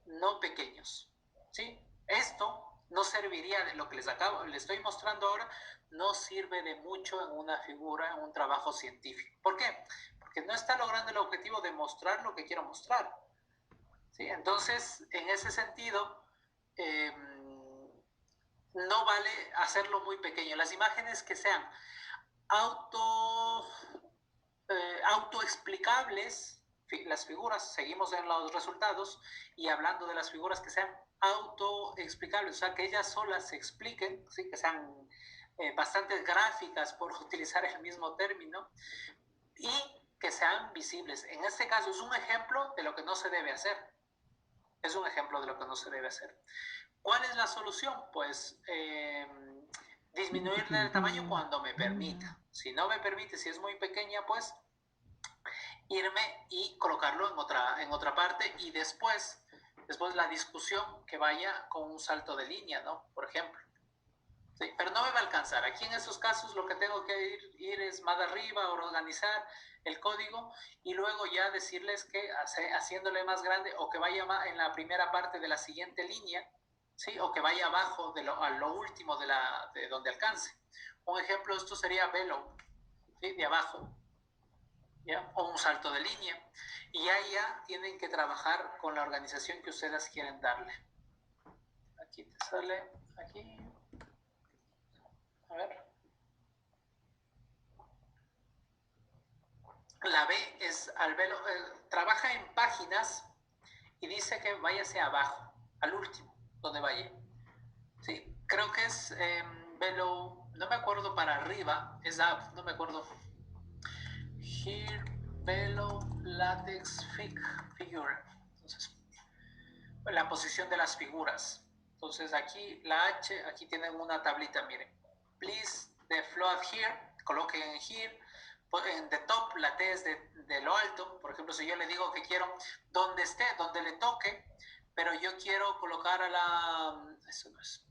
no pequeños, ¿sí? Esto no serviría de lo que les estoy mostrando ahora, no sirve de mucho en una figura, en un trabajo científico. ¿Por qué? Porque no está logrando el objetivo de mostrar lo que quiero mostrar. ¿Sí? Entonces, en ese sentido, no vale hacerlo muy pequeño. Las imágenes que sean autoexplicables, las figuras, seguimos en los resultados, y hablando de las figuras que sean autoexplicables, o sea, que ellas solas se expliquen, ¿sí? Que sean bastante gráficas, por utilizar el mismo término, y que sean visibles. En este caso es un ejemplo de lo que no se debe hacer. Es un ejemplo de lo que no se debe hacer. ¿Cuál es la solución? Pues disminuirle el tamaño cuando me permita. Si no me permite, si es muy pequeña, pues irme y colocarlo en otra parte, y después la discusión que vaya con un salto de línea, ¿no? Por ejemplo. Sí, pero no me va a alcanzar. Aquí en esos casos lo que tengo que ir es más arriba, organizar el código y luego ya decirles que haciéndole más grande, o que vaya en la primera parte de la siguiente línea, ¿sí? O que vaya abajo a lo último de donde alcance. Un ejemplo de esto sería Velo, ¿sí? De abajo, ¿ya? O un salto de línea. Y ahí ya tienen que trabajar con la organización que ustedes quieren darle. Aquí te sale, aquí. A ver. La B es al velo, trabaja en páginas y dice que vaya hacia abajo, al último, donde vaya. Sí, creo que es velo, no me acuerdo para arriba, es up, no me acuerdo. Here, velo, latex, figure. Entonces, la posición de las figuras. Entonces aquí la H, aquí tienen una tablita, miren. Please, the float here, coloquen en here. En the top, la T es de lo alto. Por ejemplo, si yo le digo que quiero donde esté, donde le toque, pero yo quiero colocar eso no es.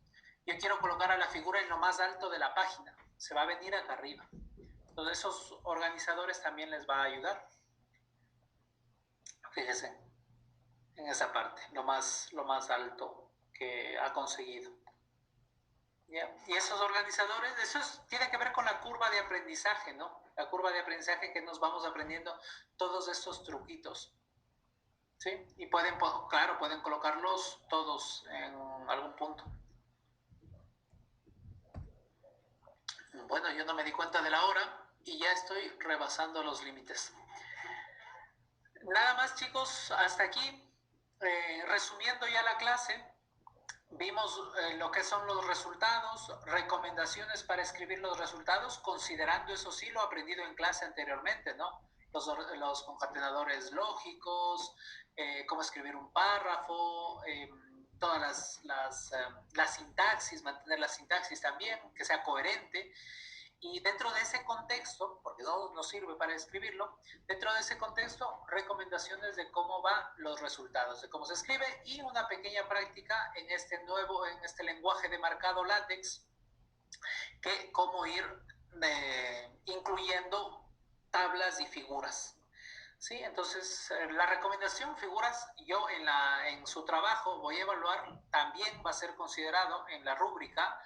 Yo quiero colocar a la figura en lo más alto de la página. Se va a venir acá arriba. Entonces, esos organizadores también les va a ayudar. Fíjense en esa parte, lo más alto que ha conseguido. ¿Ya? Y esos organizadores, tiene que ver con la curva de aprendizaje, ¿no? La curva de aprendizaje que nos vamos aprendiendo todos estos truquitos. ¿Sí? Y pueden colocarlos todos en algún punto. Bueno, yo no me di cuenta de la hora y ya estoy rebasando los límites. Nada más, chicos, hasta aquí. Resumiendo ya la clase, vimos lo que son los resultados, recomendaciones para escribir los resultados, considerando eso sí lo aprendido en clase anteriormente, ¿no? Los concatenadores lógicos, cómo escribir un párrafo, todas la sintaxis, mantener la sintaxis también, que sea coherente. Y dentro de ese contexto, porque no nos sirve para escribirlo, dentro de ese contexto, recomendaciones de cómo van los resultados, de cómo se escribe, y una pequeña práctica en este lenguaje de marcado látex, que cómo ir incluyendo tablas y figuras. ¿Sí? Entonces, la recomendación, figuras, yo en su trabajo voy a evaluar, también va a ser considerado en la rúbrica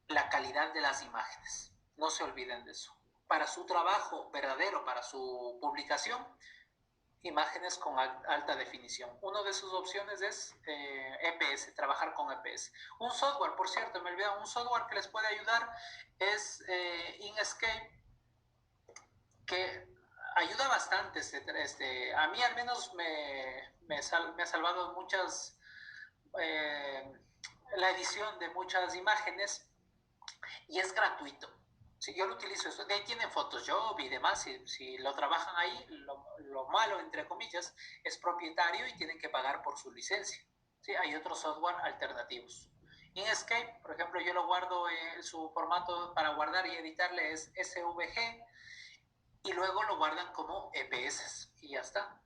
la calidad de las imágenes. No se olviden de eso. Para su trabajo verdadero, para su publicación, imágenes con alta definición. Una de sus opciones es EPS, trabajar con EPS. Un software, por cierto, me olvidé, un software que les puede ayudar es Inkscape, que ayuda bastante. A mí al menos me ha salvado muchas, la edición de muchas imágenes, y es gratuito. Si yo lo utilizo, de ahí tienen Photoshop y demás, si lo trabajan ahí, lo malo, entre comillas, es propietario y tienen que pagar por su licencia. ¿Sí? Hay otros software alternativos. Inkscape, por ejemplo, yo lo guardo en su formato para guardar y editarle es SVG, y luego lo guardan como EPS y ya está.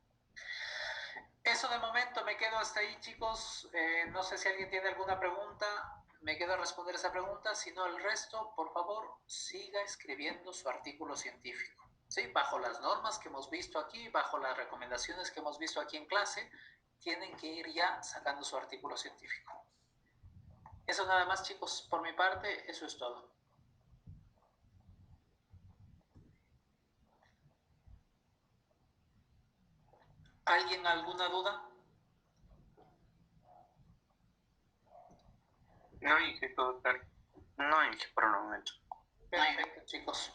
Eso de momento, me quedo hasta ahí, chicos. No sé si alguien tiene alguna pregunta. Me quedo a responder esa pregunta. Si no, el resto, por favor, siga escribiendo su artículo científico. ¿Sí? Bajo las normas que hemos visto aquí, bajo las recomendaciones que hemos visto aquí en clase, tienen que ir ya sacando su artículo científico. Eso nada más, chicos. Por mi parte, eso es todo. ¿Alguien alguna duda? No, Inge, todo tal. No, Inge, por el momento. Perfecto, chicos.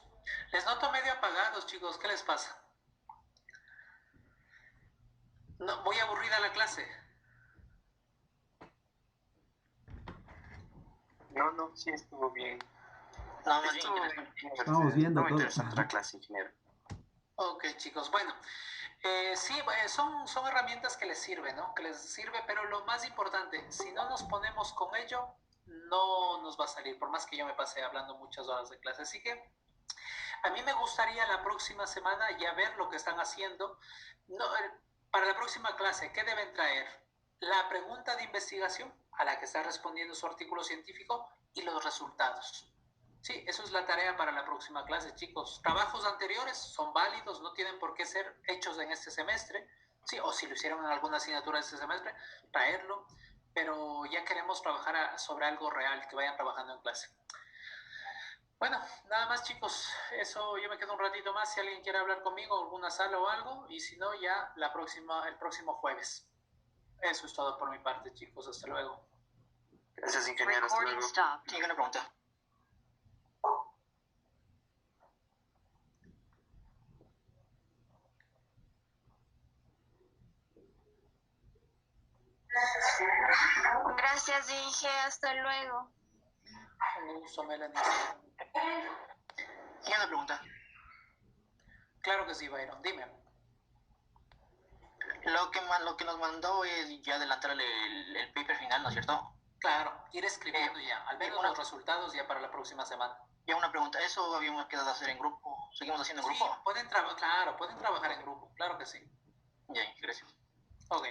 Les noto medio apagados, chicos. ¿Qué les pasa? No, muy aburrida la clase. No, sí estuvo bien. No, más bien Estuvo interesante. Estamos viendo muy todo. interesante la clase, ingeniero. Ok, chicos. Bueno, sí, son herramientas que les sirven, ¿no? Que les sirve, pero lo más importante, si no nos ponemos con ello, no nos va a salir, por más que yo me pasé hablando muchas horas de clase. Así que a mí me gustaría la próxima semana ya ver lo que están haciendo. No, para la próxima clase, ¿qué deben traer? La pregunta de investigación a la que está respondiendo su artículo científico y los resultados. Sí, eso es la tarea para la próxima clase, chicos. Trabajos anteriores son válidos, no tienen por qué ser hechos en este semestre, sí, o si lo hicieron en alguna asignatura de este semestre, traerlo, pero ya queremos trabajar sobre algo real, que vayan trabajando en clase. Bueno, nada más, chicos, eso yo me quedo un ratito más si alguien quiere hablar conmigo, alguna sala o algo, y si no, ya el próximo jueves. Eso es todo por mi parte, chicos, hasta luego. Gracias, ingeniero. Hasta Recording luego. stopped. Tengo una pregunta. Gracias, Inge. Hasta luego. Un gusto, Melanie. Tengo una pregunta. Claro que sí, Byron, dime. Lo que nos mandó es ya adelantar el paper final, ¿no es cierto? Claro, ir escribiendo ya, al menos los resultados ya para la próxima semana. Ya una pregunta, ¿eso habíamos quedado a hacer en grupo? ¿Seguimos haciendo en Sí, grupo? pueden trabajar en grupo, claro que sí. Ya, gracias. Ok.